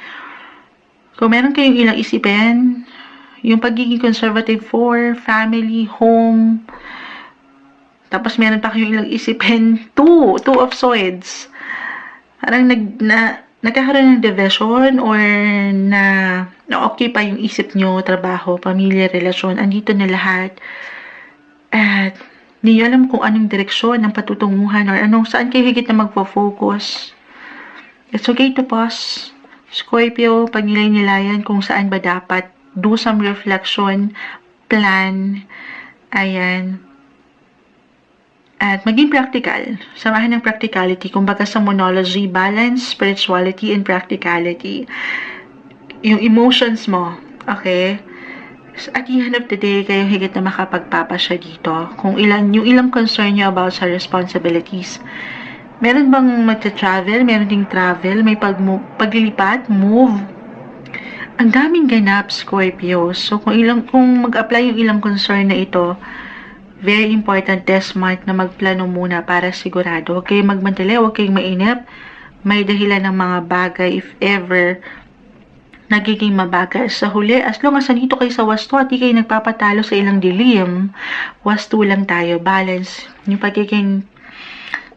kung meron kayong ilang isipin, yung pagiging conservative for family, home, tapos meron pa kayong ilang isipin, two of swords. Parang nagkakaroon ng division or na-occupy yung isip nyo, trabaho, pamilya, relasyon, andito na lahat. At hindi nyo alam kung anong direksyon ng patutunguhan or saan kayo higit na magpo-focus. It's okay to pause. Scorpio, pag nilay-nilayan kung saan ba dapat, do some reflection, plan, ayan. At maging practical. Samahan ng practicality. Kumbaga sa monology, balance, spirituality, and practicality. Yung emotions mo, okay? So, at the end of the day, kayo higit na makapagpapasya dito. Kung yung ilang concern nyo about sa responsibilities. Meron bang magta-travel? Meron ding travel? May paglilipat? Move? Ang daming ganap, Scorpio. So, kung mag-apply yung ilang concern na ito, very important this month na magplano muna para sigurado. Huwag kayong magmadali, huwag kayong mainip. May dahilan ng mga bagay if ever nagiging mabagal sa huli. As long as nandito kayo sa wasto at di kayo nagpapatalo sa ilang dilim, wasto lang tayo. Balance. Yung pagiging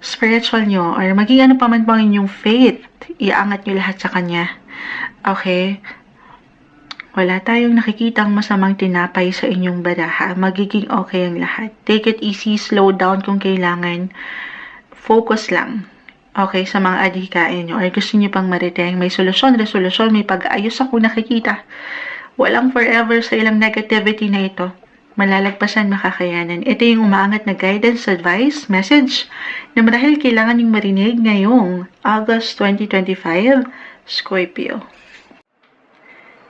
spiritual nyo or maging ano pa man pang inyong faith, iaangat nyo lahat sa kanya. Okay? Wala tayong nakikitang masamang tinapay sa inyong baraha. Magiging okay ang lahat. Take it easy, slow down kung kailangan. Focus lang. Okay, sa mga adhikain nyo. Or gusto nyo pang mariting. May solusyon, resolution, may pag-ayos ako nakikita. Walang forever sa ilang negativity na ito. Malalagpasan, makakayanan. Ito yung umaangat na guidance, advice, message na marahil kailangan yung marinig ngayong August 2025, Scorpio.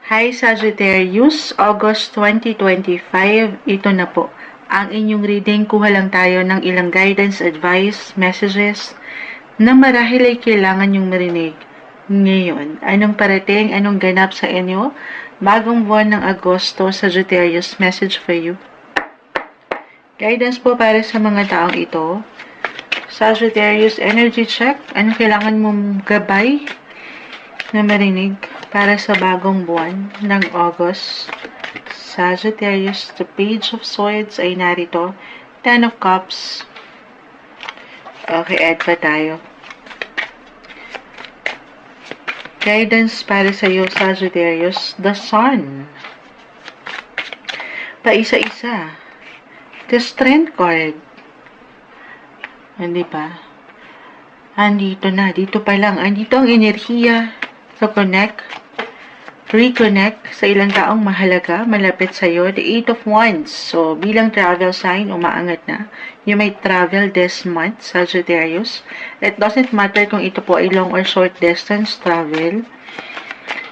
Hi Sagittarius, August 2025, ito na po. Ang inyong reading, kuha lang tayo ng ilang guidance, advice, messages na marahil ay kailangan yung marinig ngayon. Anong parating, anong ganap sa inyo? Bagong buwan ng Agosto, Sagittarius, message for you. Guidance po para sa mga taong ito. Sagittarius, energy check. Anong kailangan mong gabay na marinig para sa bagong buwan ng August? Sagittarius, the Page of Swords ay narito. Ten of Cups. Okay, add pa tayo. Guidance para sa iyo, Sagittarius, the Sun. Paisa-isa. The Strength card. Hindi ba? Andito na. Dito pa lang. Andito ang enerhiya. So, connect. reconnect sa ilang taong mahalaga, malapit sa'yo, the Eight of Wands. So, bilang travel sign, umaangat na. You might travel this month, Sagittarius. It doesn't matter kung ito po ay long or short distance travel.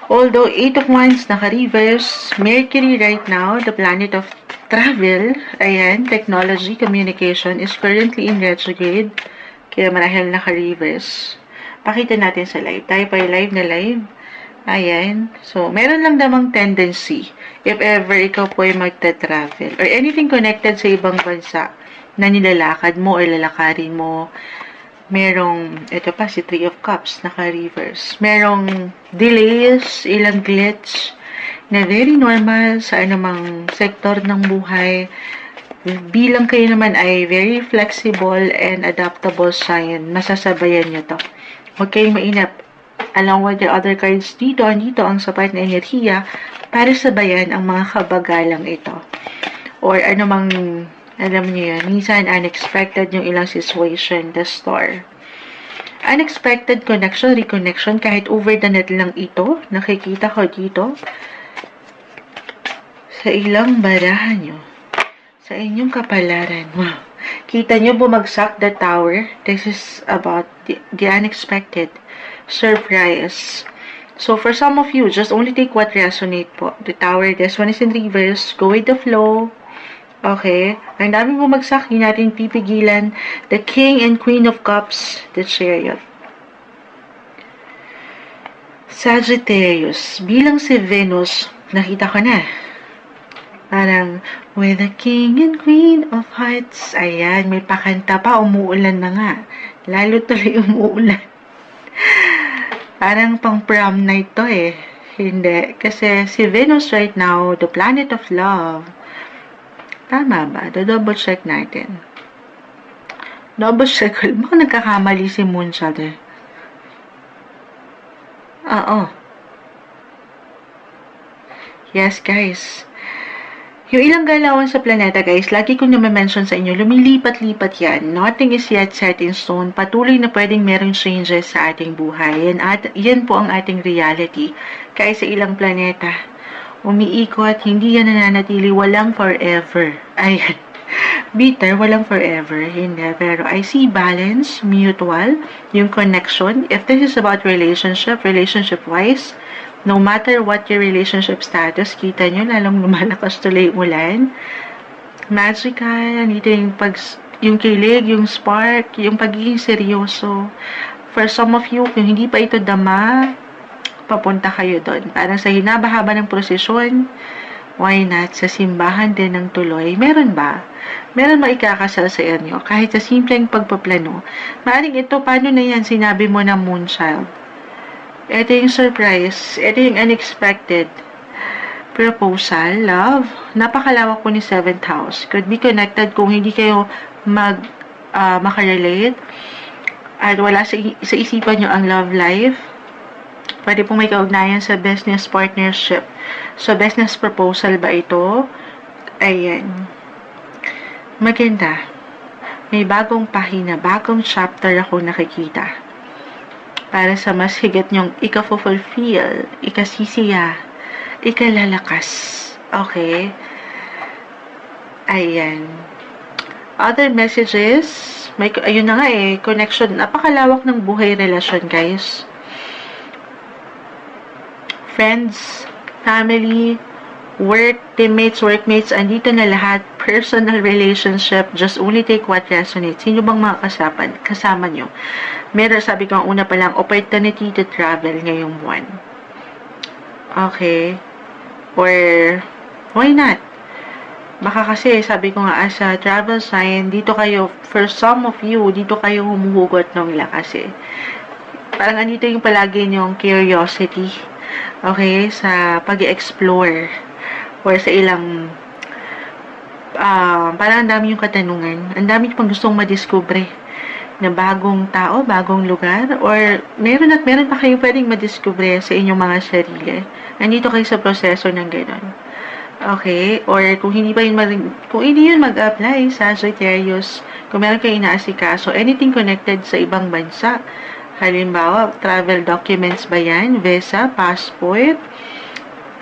Although, Eight of Wands naka-reverse, Mercury right now, the planet of travel, ayan, technology, communication, is currently in retrograde. Kaya marahil naka-reverse. Pakita natin sa live. Tayo pa live na live. Ayan. So, meron lang namang tendency if ever ikaw po ay magta-travel or anything connected sa ibang bansa na nilalakad mo or lalakarin mo. Merong, ito pa, si Three of Cups, naka-reverse. Merong delays, ilang glitch na very normal sa anumang sektor ng buhay. Bilang kayo naman ay very flexible and adaptable sign, masasabayan nyo to. Huwag kayong mainap. Along with the other cards dito, andito ang sapat na enerhiya para sabayan ang mga kabagalang ito. Or anumang, alam niyo yan, minsan unexpected yung ilang situation, the star. Unexpected connection, reconnection, kahit over the net lang ito, nakikita ko dito, sa ilang barahan nyo, sa inyong kapalaran. Wow. Kita nyo bumagsak the tower. This is about the unexpected surprise. So, for some of you, just only take what resonate po. The tower, this one is in reverse. Go with the flow. Okay? Ang daming bumagsak, hindi natin pipigilan. The King and Queen of Cups, the Chariot. Sagittarius, bilang si Venus, nakita ko na. Parang, with the King and Queen of Hearts. Ayan, may pakanta pa, umuulan na nga. Lalo tuloy umuulan. Parang pang prom night to eh. Hindi. Kasi si Venus right now, the planet of love. Tama ba? Double check natin. Double check. Baka nagkakamali si Moonshot eh. Oo. Yes guys. Yung ilang galawan sa planeta, guys, lagi kong na-mention sa inyo, lumilipat-lipat yan. Nothing is yet set in stone. Patuloy na pwedeng merong changes sa ating buhay. Yan po ang ating reality. Kaya sa ilang planeta, umiikot, hindi yan nananatili, walang forever. Ayan. Bitter, walang forever. Hindi. Pero I see balance, mutual, yung connection. If this is about relationship-wise, no matter what your relationship status, kita nyo, lalong lumalakas tuloy yung ulan. Magical, nandito yung kilig, yung spark, yung pagiging seryoso. For some of you, kung hindi pa ito dama, papunta kayo doon. Parang sa hinabahaba ng prosesyon, why not? Sa simbahan din ng tuloy. Meron ba? Meron maikakasal sa inyo? Kahit sa simpleng pagpaplano. Maaring ito, paano na yan? Sinabi mo na Moonchild. Ito yung surprise. Ito yung unexpected proposal, love. Napakalawak po ni 7th house. Could be connected kung hindi kayo makarelate at wala sa isipan nyo ang love life. Pwede pong may kaugnayan sa business partnership. So, business proposal ba ito? Ayan. Maganda. May bagong pahina, bagong chapter ako nakikita. Para sa mas higit nyong ika-fulfill, ikasisiya, ikalalakas. Okay? Ayan. Other messages, ayun na nga eh, connection, napakalawak ng buhay relasyon, guys. Friends, family, work, teammates, workmates, andito na lahat. Personal relationship, just only take what resonates. Sino bang mga kasama nyo? Meron, sabi ko, una pa lang, opportunity to travel ngayong buwan. Okay. Or, why not? Baka kasi, sabi ko nga, as a travel sign, dito kayo, for some of you, dito kayo humuhugot ng lakas eh. Parang andito yung palagi yung curiosity. Okay? Sa pag-explore. Or sa ilang parang ang dami yung katanungan. Ang dami pang gustong madiskubre na bagong tao, bagong lugar, or meron pa kayo pwedeng madiskubre sa inyong mga sarili. Nandito kayo sa proseso ng gano'n. Okay? Or kung hindi yun mag-apply sa Sagittarius, kung meron kayo inaasikaso, anything connected sa ibang bansa, halimbawa, travel documents ba yan, visa, passport,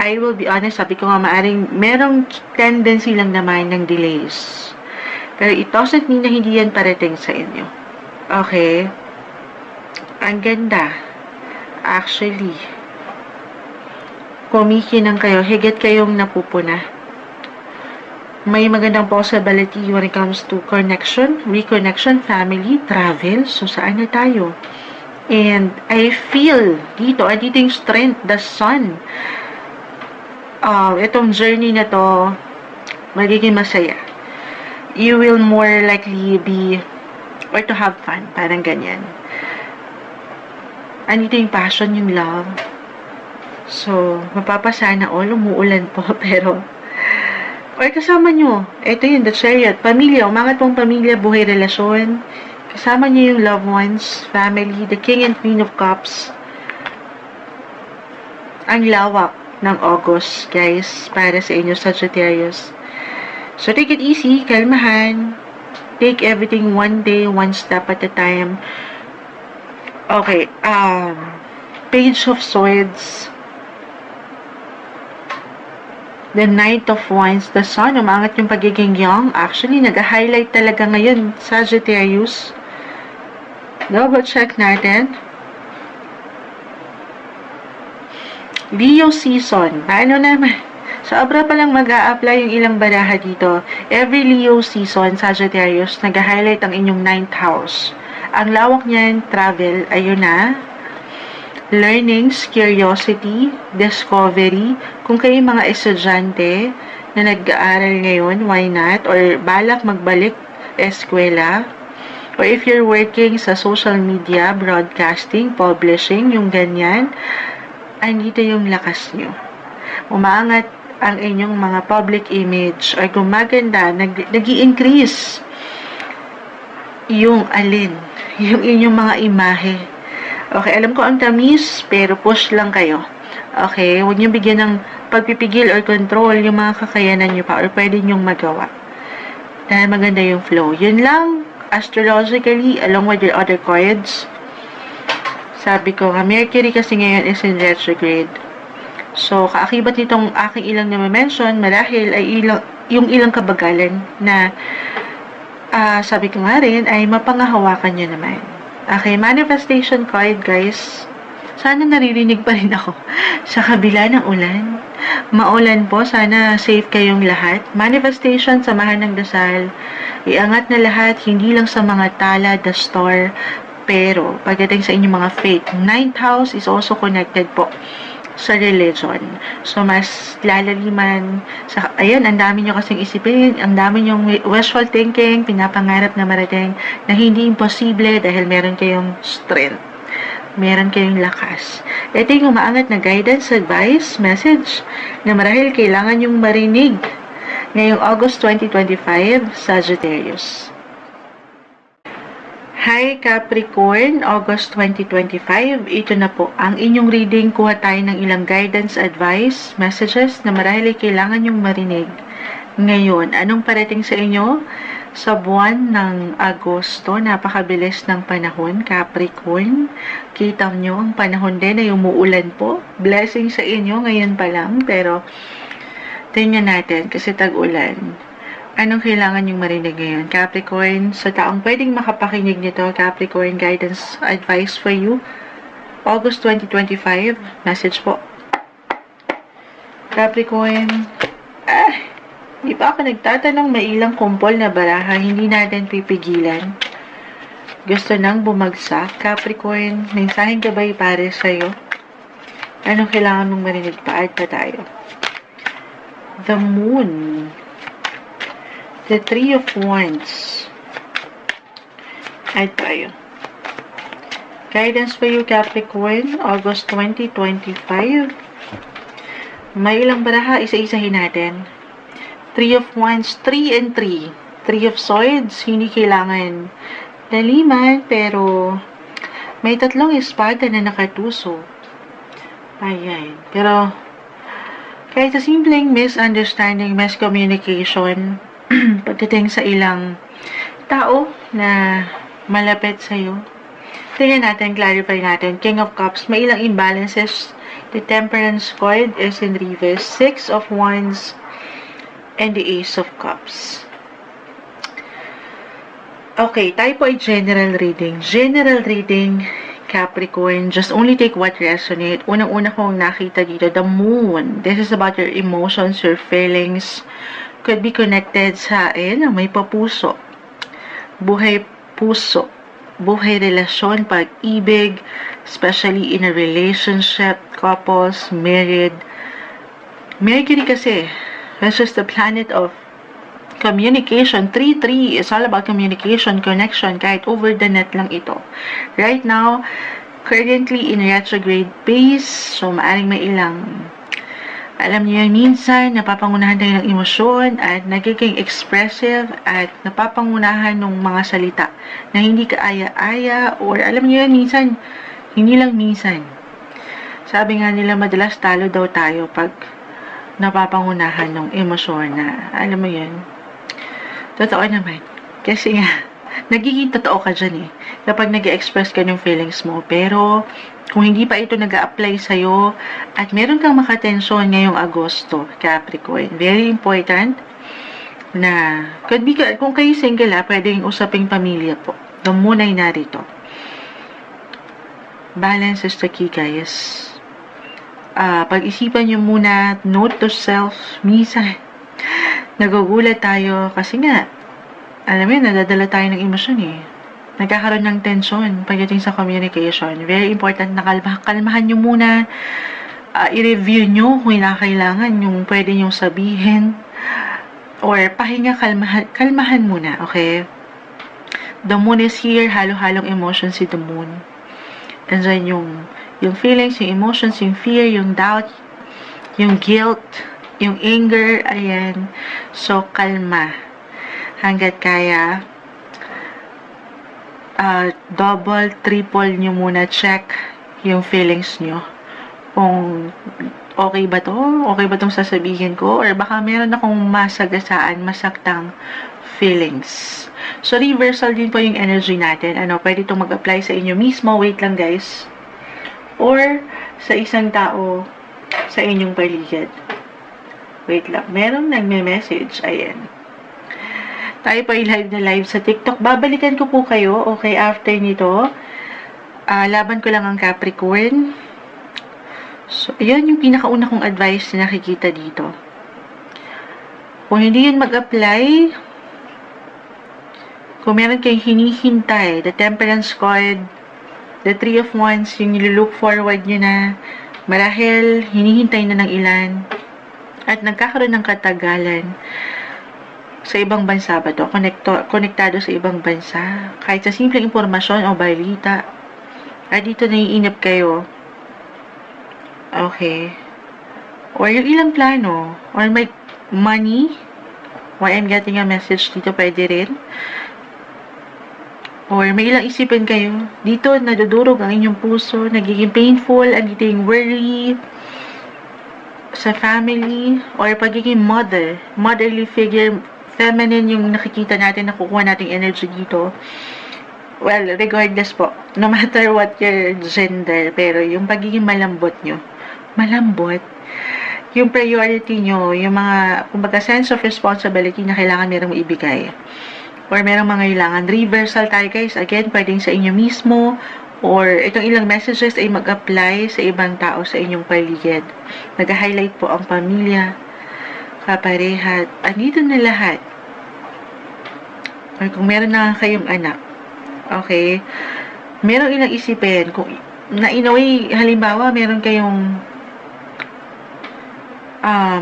I will be honest, sabi ko nga maaring merong tendency lang naman ng delays. Pero it doesn't mean na hindi yan parating sa inyo. Okay? Ang ganda. Actually, kumikinang kayo, higit kayong napupuna. May magandang possibility when it comes to connection, reconnection, family, travel. So, saan na tayo? And I feel dito, dito yung strength, the sun. Itong journey na to, magiging masaya. You will more likely be, or to have fun, parang ganyan. Andito yung passion, yung love. So, mapapasana all, umuulan po, pero, or kasama nyo, ito yun, the chariot, pamilya, umangat pong pamilya, buhay, relasyon, kasama nyo yung loved ones, family, the King and Queen of Cups. Ang lawak ng August, guys, para sa inyo, Sagittarius. So, take it easy, kalmahan. Take everything one day, one step at a time. Okay, Page of Swords. The Knight of Wands, the Sun, umangat yung pagiging young. Actually, nag-highlight talaga ngayon, Sagittarius. Double check natin. Leo season. Paano naman? Sobra palang mag-a-apply yung ilang baraha dito. Every Leo season, Sagittarius, nag-highlight ang inyong 9th house. Ang lawak niyan, travel, ayun na. Learnings, curiosity, discovery. Kung kayo mga estudyante na nag-aaral ngayon, why not? Or balak magbalik eskwela. Or if you're working sa social media, broadcasting, publishing, yung ganyan, andito yung lakas nyo. Umaangat ang inyong mga public image or gumaganda, nag-i-increase yung alin, yung inyong mga imahe. Okay, alam ko ang tamis, pero push lang kayo. Okay, huwag nyo bigyan ng pagpipigil or control yung mga kakayanan nyo pa or pwede nyong magawa. Dahil maganda yung flow. Yun lang, astrologically, along with your other cards. Sabi ko nga, Mercury kasi ngayon is in retrograde. So, kaakibat nitong aking ilang na-mention, marahil ay yung ilang kabagalan na sabi ko nga rin ay mapangahawakan nyo naman. Okay, manifestation card, guys. Sana naririnig pa rin ako sa kabila ng ulan. Maulan po, sana safe kayong lahat. Manifestation, samahan ng dasal. Iangat na lahat, hindi lang sa mga tala, the star, pero pagdating sa inyong mga faith, 9th house is also connected po sa religion. So, mas lalaliman sa, ayan, ang dami nyo kasing isipin, ang dami nyong wishful thinking, pinapangarap na marating na hindi imposible dahil meron kayong strength. Meron kayong lakas. Ito yung umaangat na guidance, advice, message na marahil kailangan yung marinig ngayong August 2025, Sagittarius. Hi Capricorn, August 2025. Ito na po ang inyong reading. Kuha tayo ng ilang guidance, advice, messages na marahil ay kailangan yung marinig. Ngayon, anong parating sa inyo? Sa buwan ng Agosto, napakabilis ng panahon, Capricorn. Kita nyo ang panahon din ay umuulan po. Blessing sa inyo ngayon pa lang, pero tingnan natin kasi tag-ulan. Anong kailangan yung marinig ngayon? Capricorn, sa taong pwedeng makapakinig nito, Capricorn, guidance, advice for you. August 2025, message po. Capricorn, hindi pa ako nagtatanong, may ilang kumpol na baraha, hindi natin pipigilan. Gusto nang bumagsak. Capricorn, mensaheng gabay pare sa'yo. Anong kailangan mong marinig? Paad pa tayo. The Moon. The Three of Wands. Add tayo. Guidance for you, Capricorn, August 2025. May ilang baraha, isa-isahin natin. Three of Wands, 3 and 3. Three of Swords, hindi kailangan daliman, pero may tatlong espada na nakatuso. Ayan. Pero, kahit sa simpleng misunderstanding, miscommunication, pagdating sa ilang tao na malapit sa'yo, tingnan natin, clarify natin. King of Cups, may ilang imbalances The Temperance card is in reverse. 6 of Wands and the Ace of Cups. Okay, tayo po ay general reading. General reading, Capricorn, just only take what resonate. Unang-una kong nakita dito, the Moon. This is about your emotions, your feelings. Could be connected sa, may papuso. Buhay puso. Buhay relasyon, pag-ibig, especially in a relationship, couples, married. Mercury kasi, that's just the planet of communication. 3-3 is all about communication, connection, kahit over the net lang ito. Right now, currently in retrograde phase, so maaring may ilang, alam niyo yan, minsan napapangunahan tayo ng emosyon at nagiging expressive at napapangunahan ng mga salita na hindi kaaya-aya, or alam niyo yan, minsan, hindi lang minsan. Sabi nga nila, madalas talo daw tayo pag napapangunahan ng emosyon na, alam mo yun, totoo naman. Kasi nga, nagiging totoo ka dyan eh. Kapag nag-express ka ng feelings mo. Pero, kung hindi pa ito nag-a-apply sa'yo, at meron kang makatensyon ngayong Agosto, Capricorn, very important na, could be, kung kayo single pwedeng usaping pamilya po. The Moon ay narito. Balance is the key, guys. Pag-isipan nyo muna, note to self, minsan, nagugulat tayo kasi nga, alam mo yun, nadadala tayo ng emosyon eh. Nagkakaroon ng tension pagdating sa communication. Very important na kalmahan nyo muna. I-review nyo kung kailangan yung pwede nyo sabihin. Or pahinga, kalmahan muna, okay? The Moon is here, halo-halong emotions si the Moon. And then yung feelings, yung emotions, yung fear, yung doubt, yung guilt, yung anger, ayan. So, kalma. Hanggat kaya, double, triple nyo muna check yung feelings nyo. Kung okay ba to? Okay ba tong sasabihin ko? Or baka meron akong masagasaan, masaktang feelings. So, reversal din po yung energy natin. Pwede itong mag-apply sa inyo mismo. Wait lang, guys. Or, sa isang tao sa inyong paligid. Wait lang. Merong nagme-message. Ayan. Tayo pa i-live na live sa TikTok. Babalikan ko po kayo. Okay, after nito. Laban ko lang ang Capricorn. So, yun yung pinakauna kong advice na nakikita dito. Kung hindi yun mag-apply, kung meron kayong hinihintay, the Temperance card, the 3 of Wands, yung nilook forward nyo na, marahil hinihintay na ng ilan, at nagkakaroon ng katagalan sa ibang bansa ba to? Konektado sa ibang bansa. Kahit sa simpleng impormasyon o balita. At dito naiinip kayo. Okay. Or yung ilang plano. Or may money. Why I'm getting a message dito, pwede rin. Or may ilang isipin kayo. Dito, nadudurog ang inyong puso. Nagiging painful. Ang iting worry sa family. Or pagiging mother. Motherly figure. Feminine yung nakikita natin, nakukuha nating energy dito. Well, regardless po, no matter what your gender, pero yung pagiging malambot nyo, malambot, yung priority nyo, yung mga, kumbaga, sense of responsibility na kailangan merong ibigay. Or merong mga kailangan. Reversal tayo, guys. Again, pwedeng sa inyo mismo, or itong ilang messages ay mag-apply sa ibang tao sa inyong paligid. Nag-highlight po ang pamilya, kapareha, andito na lahat. Or kung meron na kayong anak, okay, meron ilang isipin, kung na in a way, halimbawa, meron kayong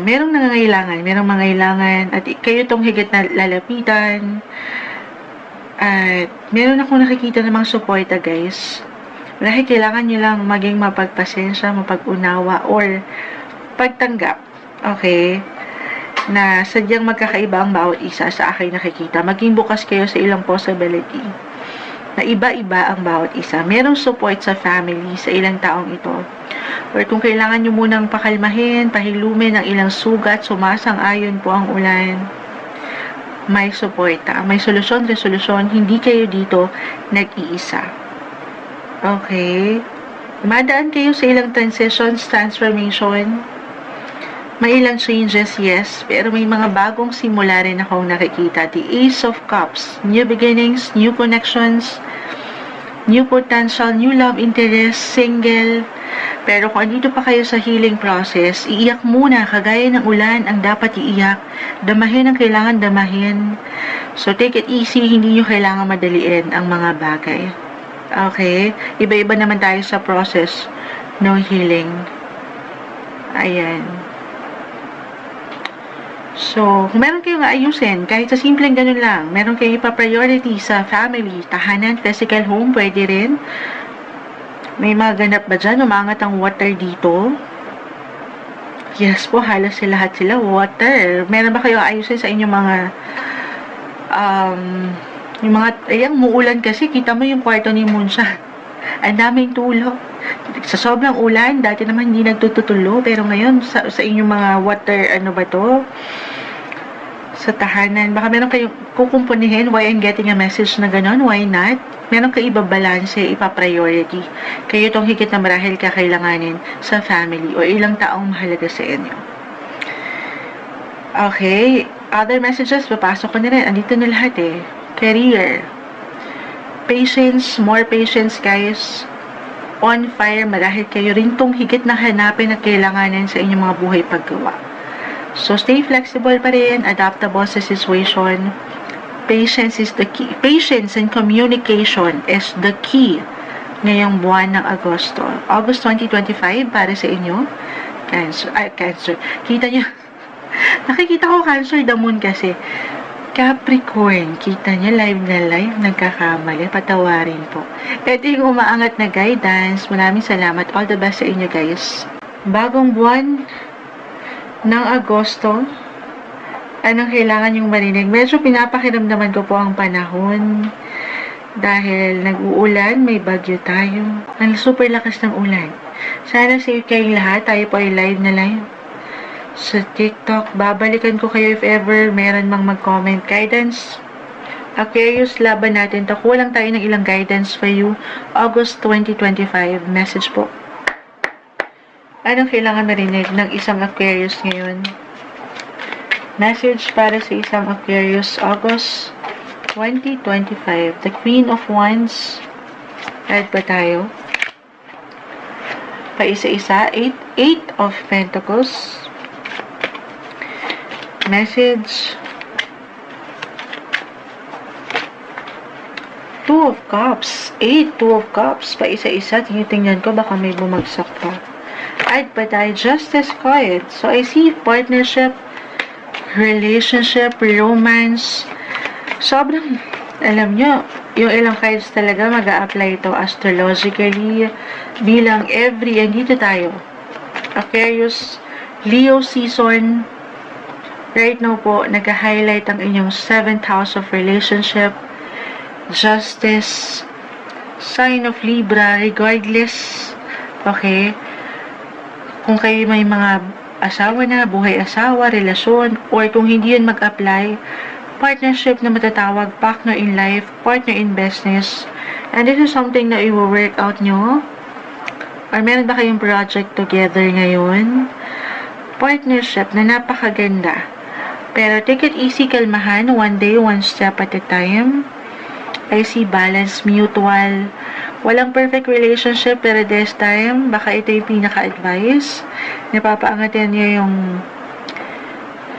merong nangangailangan, merong mangailangan, at kayo tong higit na lalapitan, at meron akong nakikita ng mga suporta, guys. Dahil kailangan nyo lang maging mapagpasensya, mapag-unawa, or pagtanggap, okay, na sadyang magkakaiba ang bawat isa sa aking nakikita. Maging bukas kayo sa ilang possibility na iba-iba ang bawat isa. Merong support sa family, sa ilang taong ito. Or kung kailangan nyo munang pakalmahin, pahilumin ang ilang sugat, sumasang-ayon po ang ulan, may suporta. May solusyon, resolution, hindi kayo dito nag-iisa. Okay? Madaan kayo sa ilang transitions, transformation. May ilang changes, yes, pero may mga bagong simula rin akong nakikita. The Ace of Cups, new beginnings, new connections, new potential, new love interest, single. Pero kung andito pa kayo sa healing process, iiyak muna, kagaya ng ulan ang dapat iiyak. Damahin ang kailangan damahin. So take it easy, hindi nyo kailangan madaliin ang mga bagay. Okay? Iba-iba naman tayo sa process no healing. Ayan. So, kung meron kayong ayusin, kahit sa simpleng ganun lang, meron kayong ipa-priority sa family, tahanan, physical home, pwede rin. May mga ganap ba dyan? Umangat ang water dito? Yes po, halos lahat sila water. Meron ba kayong ayusin sa inyong mga yung mga, ayang muulan kasi, kita mo yung kwarto ni Moonshine. Ang daming tulo. Sa sobrang ulan, dati naman hindi nagtutulo, pero ngayon, sa inyong mga water, ano ba to? Sa tahanan, baka meron kayong kukumpunihin, why I'm getting a message na gano'n, why not? Meron kayo ibabalanse, ipa-priority. Kayo itong higit na marahil kakailanganin sa family o ilang taong mahalaga sa inyo. Okay, other messages, papasok ko na rin. Andito na lahat eh. Career. Patience, more patience guys. On fire, marahil kayo rin tong higit na hanapin at kailanganin sa inyong mga buhay paggawa. So, stay flexible pa rin, adaptable sa situation. Patience is the key. Patience and communication is the key ngayong buwan ng Agosto. August 2025, para sa inyo. Cancer. Kita nyo, nakikita ko Cancer the moon kasi. Capricorn, kita niya live na live, nagkakamali, patawarin po. Ito yung umaangat na guidance. Maraming salamat. All the best sa inyo guys. Bagong buwan ng Agosto, anong kailangan yung marinig? Medyo pinapakiramdaman ko po ang panahon dahil nag-uulan, may bagyo tayo. Ang super lakas ng ulan. Sana safe kayong lahat. Tayo po ay live na live sa TikTok. Babalikan ko kayo if ever meron mang mag-comment. Guidance Aquarius, laban natin to. Kulang tayo ng ilang guidance for you. August 2025 message po. Anong kailangan marinig ng isang Aquarius ngayon? Message para sa isang Aquarius August 2025. The Queen of Wands. Add pa tayo? Paisa-isa. Eight of Pentacles. Message. Two of Cups. Two of Cups. Paisa-isa. Tingnan ko baka may bumagsak pa. Add pa tayo. Justice card. So, I see partnership, relationship, romance. Sobrang, alam nyo, yung ilang cards talaga mag-a-apply ito astrologically bilang every, and dito tayo. Aquarius, Leo season. Right now po, nag-highlight ang inyong 7th house of relationship, justice, sign of Libra, regardless, okay, kung kayo may mga asawa na, buhay asawa, relasyon, or kung hindi yun mag-apply, partnership na matatawag, partner in life, partner in business, and this is something na i-work out nyo, or meron ba kayong project together ngayon, partnership na napakaganda. Pero take it easy, kalmahan, one day, one step at a time. I see balance, mutual. Walang perfect relationship, pero this time, baka ito yung pinaka-advice. Napapaangatin nyo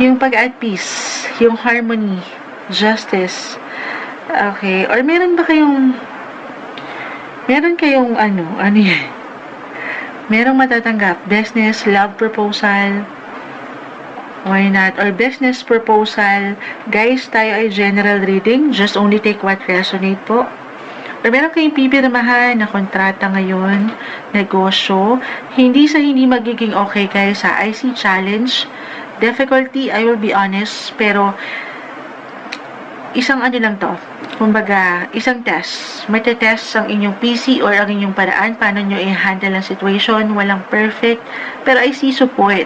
yung pag-at peace, yung harmony, justice. Okay, or meron kayong ano yan? Merong matatanggap, business, love proposal, why not? Or business proposal. Guys, tayo ay general reading. Just only take what resonate po. Or meron kayong pipirmahan na kontrata ngayon, negosyo. Hindi magiging okay kayo sa I see challenge. Difficulty, I will be honest. Pero, isang ano lang to. Kumbaga, isang test. May test ang inyong PC or ang inyong paraan. Paano nyo i-handle ang situation. Walang perfect. Pero I see support.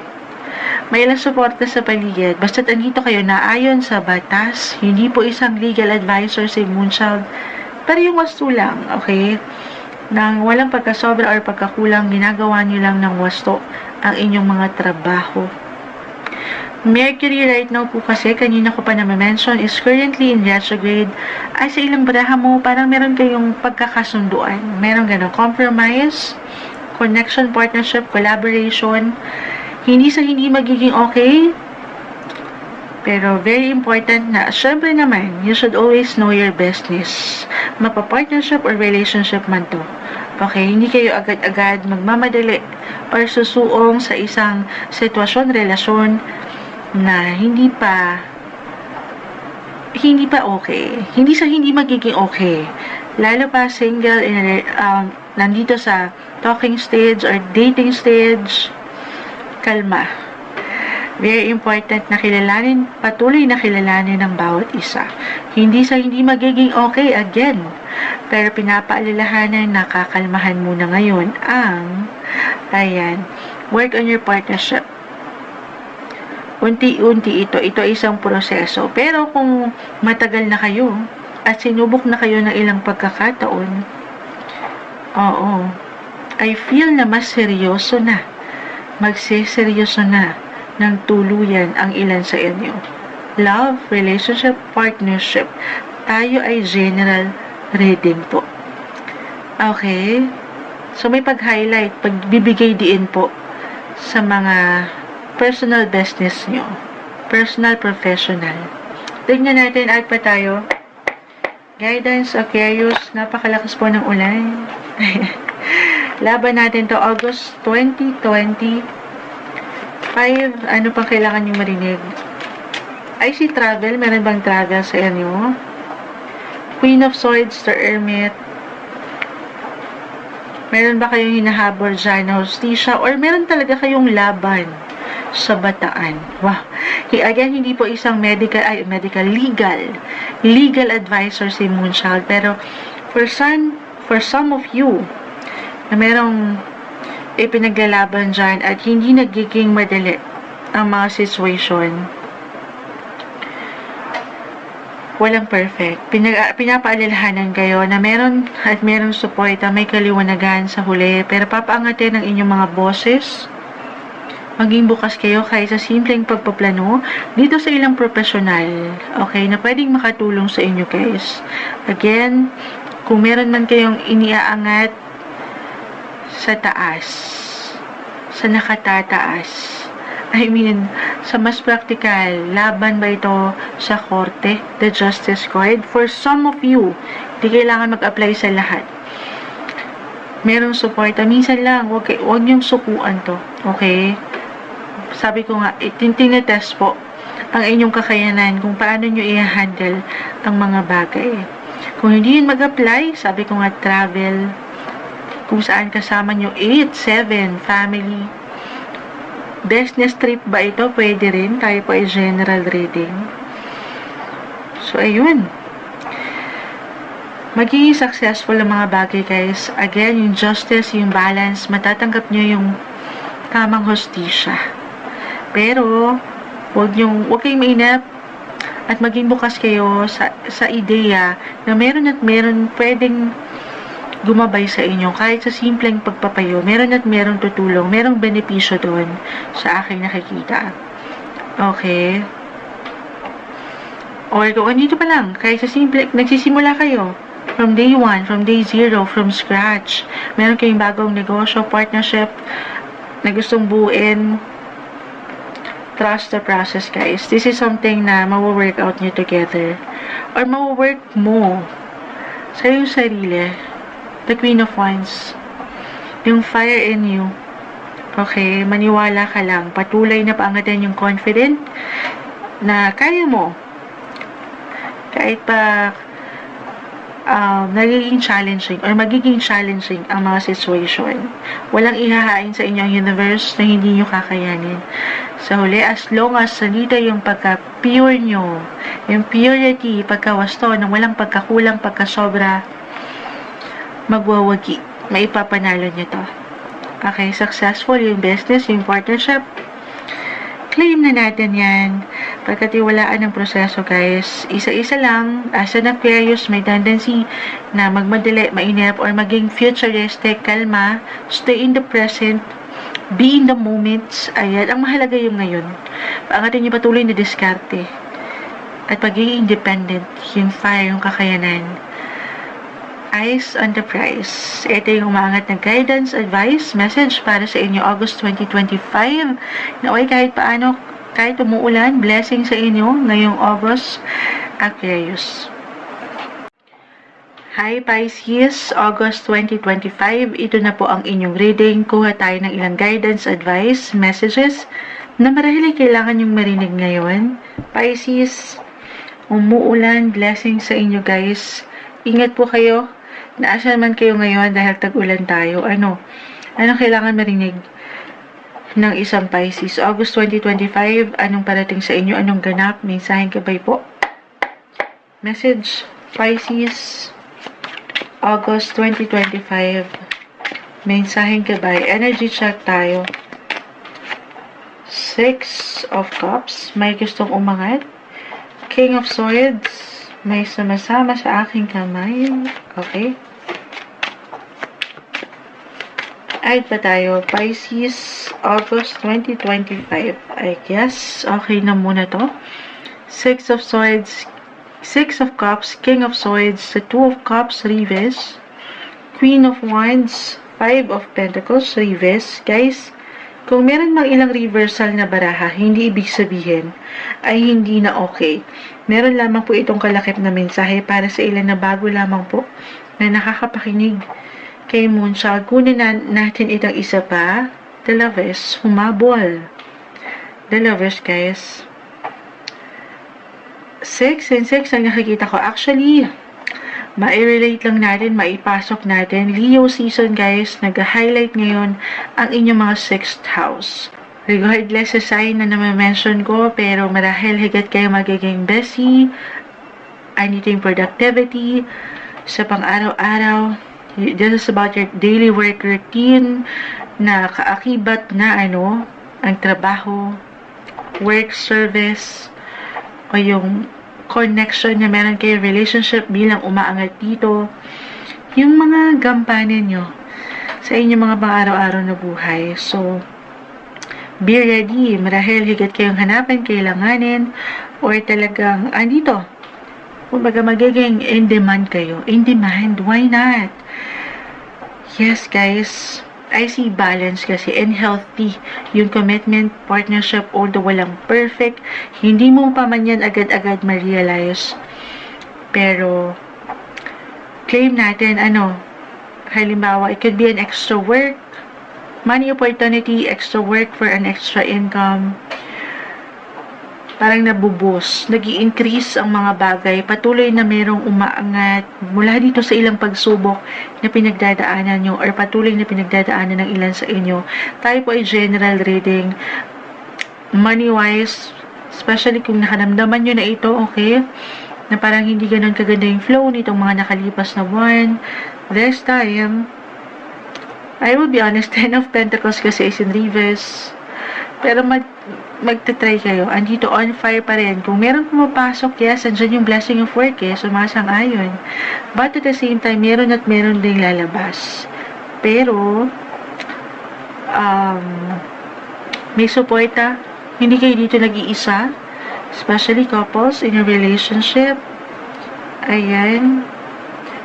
May ilang suporta sa paligid. Basta't andito kayo na ayon sa batas, hindi po isang legal advisor si Moonchild, pero yung wasto lang, okay? Nang walang pagkasobra or pagkakulang, ginagawa nyo lang ng wasto ang inyong mga trabaho. Mercury right now po kasi, kanina ko pa na-mention, is currently in retrograde. Ay sa ilang baraha mo, parang meron kayong pagkakasunduan. Meron ganun, compromise, connection, partnership, collaboration. Hindi sa hindi magiging okay, pero very important na, syempre naman, you should always know your business. Mapa-partnership or relationship man to. Okay, hindi kayo agad-agad magmamadali or susuong sa isang sitwasyon, relasyon na hindi pa okay. Hindi sa hindi magiging okay. Lalo pa single, nandito sa talking stage or dating stage, kalma. Very important na patuloy na kilalanin ng bawat isa. Hindi sa hindi magiging okay again. Pero pinapaalalahanan na kakalmahan muna ngayon ang, work on your partnership. Unti-unti ito ay isang proseso. Pero kung matagal na kayo at sinubok na kayo ng ilang pagkakataon, I feel na mas seryoso na. Magseseryoso na ng tuluyan ang ilan sa inyo. Love, relationship, partnership. Tayo ay general reading po. Okay? So may pag-highlight, pagbibigay diin po sa mga personal business nyo. Personal, professional. Tignan natin, add pa tayo. Guidance, Aquarius, napakalakas po ng ulan. Laban natin to August 2025. Ano pang kailangan nyo marinig? I see travel. Meron bang travel sa inyo? Queen of Swords, the Hermit. Meron ba kayong hinahabol dyan na hostisya? Or meron talaga kayong laban sa bataan? Wow. Again, hindi po isang legal advisor si Moonchild. Pero for some of you, na merong ipinaglalaban dyan at hindi nagiging madali ang mga situation. Walang perfect. Pinapaalalahanan kayo na meron suporta, may kaliwanagan sa huli, pero papaangatin ng inyong mga bosses. Maging bukas kayo kahit sa simpleng pagpaplano dito sa ilang profesional, okay, na pwedeng makatulong sa inyo guys. Again, kung meron man kayong iniaangat sa taas, sa nakatataas, sa mas practical, laban ba ito sa korte, the justice card? For some of you, di kailangan mag-apply sa lahat. Merong support. Minsan lang, huwag niyong sukuan to. Okay? Sabi ko nga, tinetest po ang inyong kakayanan kung paano nyo i-handle ang mga bagay. Kung hindi yun mag-apply, sabi ko nga, travel, kung saan kasama nyo 8, 7, family. Business trip ba ito? Pwede rin. Tayo po ay general reading. So, ayun. Magiging successful ang mga bagay, guys. Again, yung justice, yung balance, matatanggap nyo yung tamang hostisya. Pero, huwag kayong mainap at maging bukas kayo sa ideya na meron pwedeng gumabay sa inyo kahit sa simpleng pagpapayo. Meron tutulong. Merong benepisyo doon sa aking nakikita. Okay? Or kung andito pa lang, kahit sa simple, nagsisimula kayo from day 1, from day 0, from scratch. Meron kayong bagong negosyo, partnership na gustong buuin. Trust the process, guys. This is something na mawo-work out nyo together. Or mawo-work mo sa iyong sarili. The Queen of Wands. Yung fire in you. Okay, maniwala ka lang. Patuloy na paangatin yung confident na kaya mo. Kahit pa nagiging challenging or magiging challenging ang mga situation. Walang ihahain sa inyong universe na hindi nyo kakayanin. Sa huli, as long as nandito yung pagka-pure nyo, yung purity, pagkawasto, na walang pagkakulang, pagkasobra, magwawagi. Maipapanalo nyo to. Okay, successful yung business, yung partnership. Claim na natin yan. pagkatiwalaan ng proseso, guys. Isa-isa lang. As an Aquarius, may tendency na magmadali, mainip, or maging futuristic. Kalma, stay in the present, be in the moments. Ayan, ang mahalaga yung ngayon. Paangatin niyo patuloy na diskarte. At pagiging independent, yung fire, yung kakayanan. Eyes on the prize. Ito yung umaangat na guidance, advice, message para sa inyo August 2025. Naway kahit paano, kahit umuulan, blessing sa inyo ngayong August, Aquarius. Hi Pisces, August 2025. Ito na po ang inyong reading. Kuha tayo ng ilang guidance, advice, messages na marahil ay kailangan yung marinig ngayon. Pisces, umuulan, blessing sa inyo guys. Ingat po kayo. Naasan man kayo ngayon dahil tag-ulan tayo. Anong kailangan marinig ng isang Pisces? August 2025, anong parating sa inyo? Anong ganap? Mensaheng gabay po. Message, Pisces, August 2025. Mensaheng gabay. Energy check tayo. 6 of Cups. May gustong umangat. King of Swords. May sumasama sa aking kamay. Okay. Ayun pa tayo. Pisces, August 2025. I guess, okay na muna to. 6 of Swords. 6 of Cups. King of Swords. The 2 of Cups. Reverse. Queen of Wands. 5 of Pentacles. Reverse. Guys, kung meron mang ilang reversal na baraha, hindi ibig sabihin ay hindi na okay. Meron lamang po itong kalakip na mensahe para sa ilan na bago lamang po na nakakapakinig kay Moonchild. Kunin natin itong isa pa. The Lovers, humabol. The Lovers, guys. 6 and 6 ang nakikita ko. Actually, mai-relate lang natin, maipasok natin. Leo season, guys, nag-highlight ngayon ang inyong mga 6th house. Regardless sa sign na mention ko, pero marahil higit kayo magiging busy, anything productivity, sa pang-araw-araw. This is about your daily work routine, na kaakibat na ang trabaho, work, service, o yung connection na meron kayo, relationship bilang umaangat dito. Yung mga gampanin nyo sa inyong mga pang-araw-araw na buhay. So, be ready. Marahil higit kayong hanapan, kailanganin, or talagang, andito. Kumbaga, magiging in demand kayo. In demand, why not? Yes, guys. I see balance kasi and healthy yung commitment, partnership, although walang perfect. Hindi mo pa man yan agad-agad ma-realize. Pero, claim natin, halimbawa, it could be an extra work, money opportunity, extra work for an extra income. Parang nabuboost, nag-i-increase ang mga bagay, patuloy na merong umaangat mula dito sa ilang pagsubok na pinagdadaanan nyo or patuloy na pinagdadaanan ng ilan sa inyo. Tayo po ay general reading. Money-wise, especially kung nakaramdaman nyo na ito, okay? Na parang hindi ganun kaganda yung flow nitong mga nakalipas na buwan. This time, I will be honest, 10 of Pentacles kasi is in reverse. Pero magta-try kayo. Andito on fire pa rin. Kung meron pumapasok, yes, andyan yung blessing of work sumasang-ayon. But at the same time, meron at meron ding lalabas. Pero, may suporta. Hindi kayo dito nag-iisa. Especially couples in a relationship. Ayan.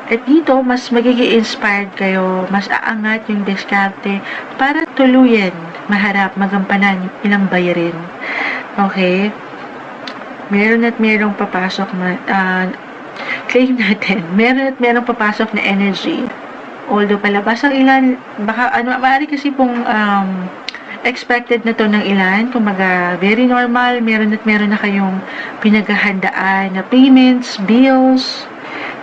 At dito, mas magiging inspired kayo. Mas aangat yung diskarte para tuluyan, maharap, magampanan, ilang bayarin. Okay? Meron at merong papasok claim natin. Meron at merong papasok na energy. Although palabas ang ilan, baka maaari kasi pong expected na to ng ilan. Kumbaga, very normal. Meron at meron na kayong pinaghahandaan na payments, bills,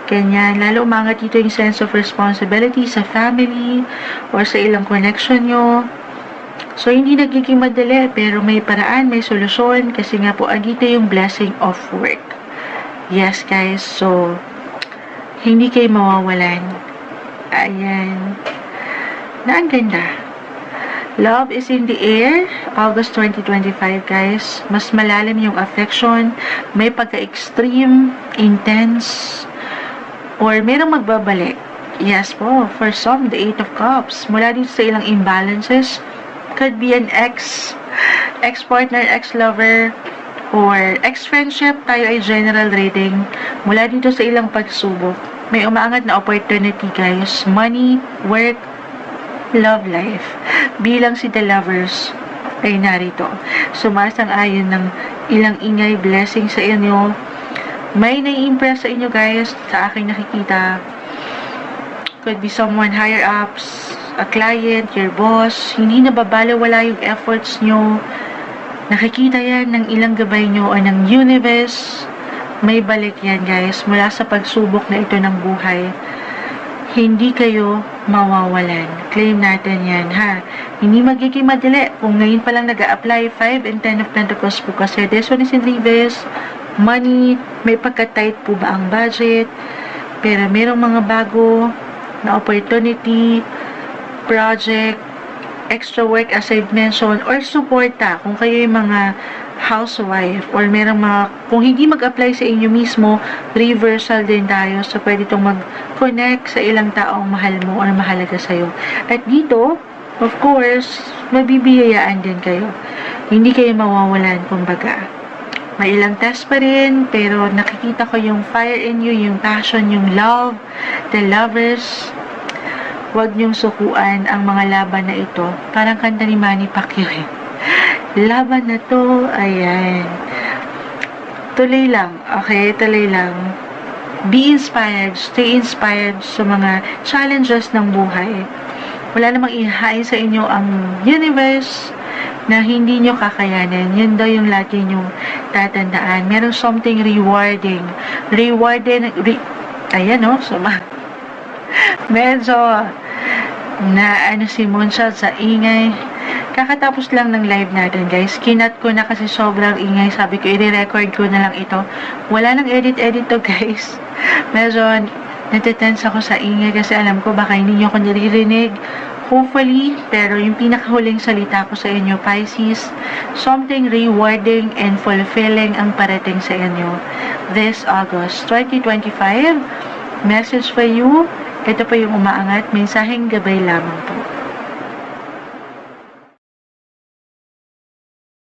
ganyan. Lalo umangat dito yung sense of responsibility sa family or sa ilang connection nyo. So, hindi nagiging madali, pero may paraan, may solusyon, kasi nga po, andito yung blessing of work. Yes, guys. So, hindi kayo mawawalan. Ayan. Na ang ganda. Love is in the air, August 2025 guys. Mas malalim yung affection, may pagka-extreme, intense, or merong magbabalik. Yes po, for some, the Eight of Cups. Mula dito sa ilang imbalances, could be an ex-partner, ex-lover, or ex-friendship. Tayo ay general reading. Mula dito sa ilang pagsubok, may umaangat na opportunity guys. Money, work, love life. Bilang si The Lovers ay narito. Sumasang-ayon ng ilang ingay, blessing sa inyo. May nai-impress sa inyo guys, sa aking nakikita. Could be someone higher ups, a client, your boss. Hindi nababalewala yung efforts nyo. Nakikita yan ng ilang gabay nyo o ng universe. May balik yan guys, mula sa pagsubok na ito ng buhay. Hindi kayo mawawalan. Claim natin yan, ha? Hindi magiging madali. Kung ngayon pa lang nag-a-apply, 5 and 10 of Pentacles po kasi. This one is in reverse. Money, may pagka-tight po ba ang budget? Pero merong mga bago na opportunity, project, extra work as I've mentioned, or suporta. Kung kayo yung mga housewife or merong mga, kung hindi mag-apply sa inyo mismo, reversal din tayo. So, pwede itong mag-connect sa ilang taong mahal mo or mahalaga sa'yo. At dito, of course, mabibiyayaan din kayo. Hindi kayo mawawalan, kumbaga. May ilang test pa rin, pero nakikita ko yung fire in you, yung passion, yung love, the lovers. Huwag niyong sukuan ang mga laban na ito. Parang kanta ni Manny Pacquiao. Laban na to, ayan. Tuloy lang, okay? Tuloy lang. Be inspired, stay inspired sa mga challenges ng buhay. Wala namang ihain sa inyo ang universe na hindi nyo kakayanin. Yun daw yung lagi nyo tatandaan. Meron something rewarding. Ayan o, medyo na si Moonshot sa ingay. Kakatapos lang ng live natin guys. Kinat ko na kasi sobrang ingay. Sabi ko, i-record ko na lang ito. Wala nang edit-edit to guys. Medyo natitense ako sa ingay kasi alam ko baka hindi nyo ako naririnig. Hopefully, pero yung pinakahuling salita ko sa inyo, Pisces, something rewarding and fulfilling ang parating sa inyo this August 2025. Message for you. Ito pa yung umaangat. Mensaheng gabay lamang po.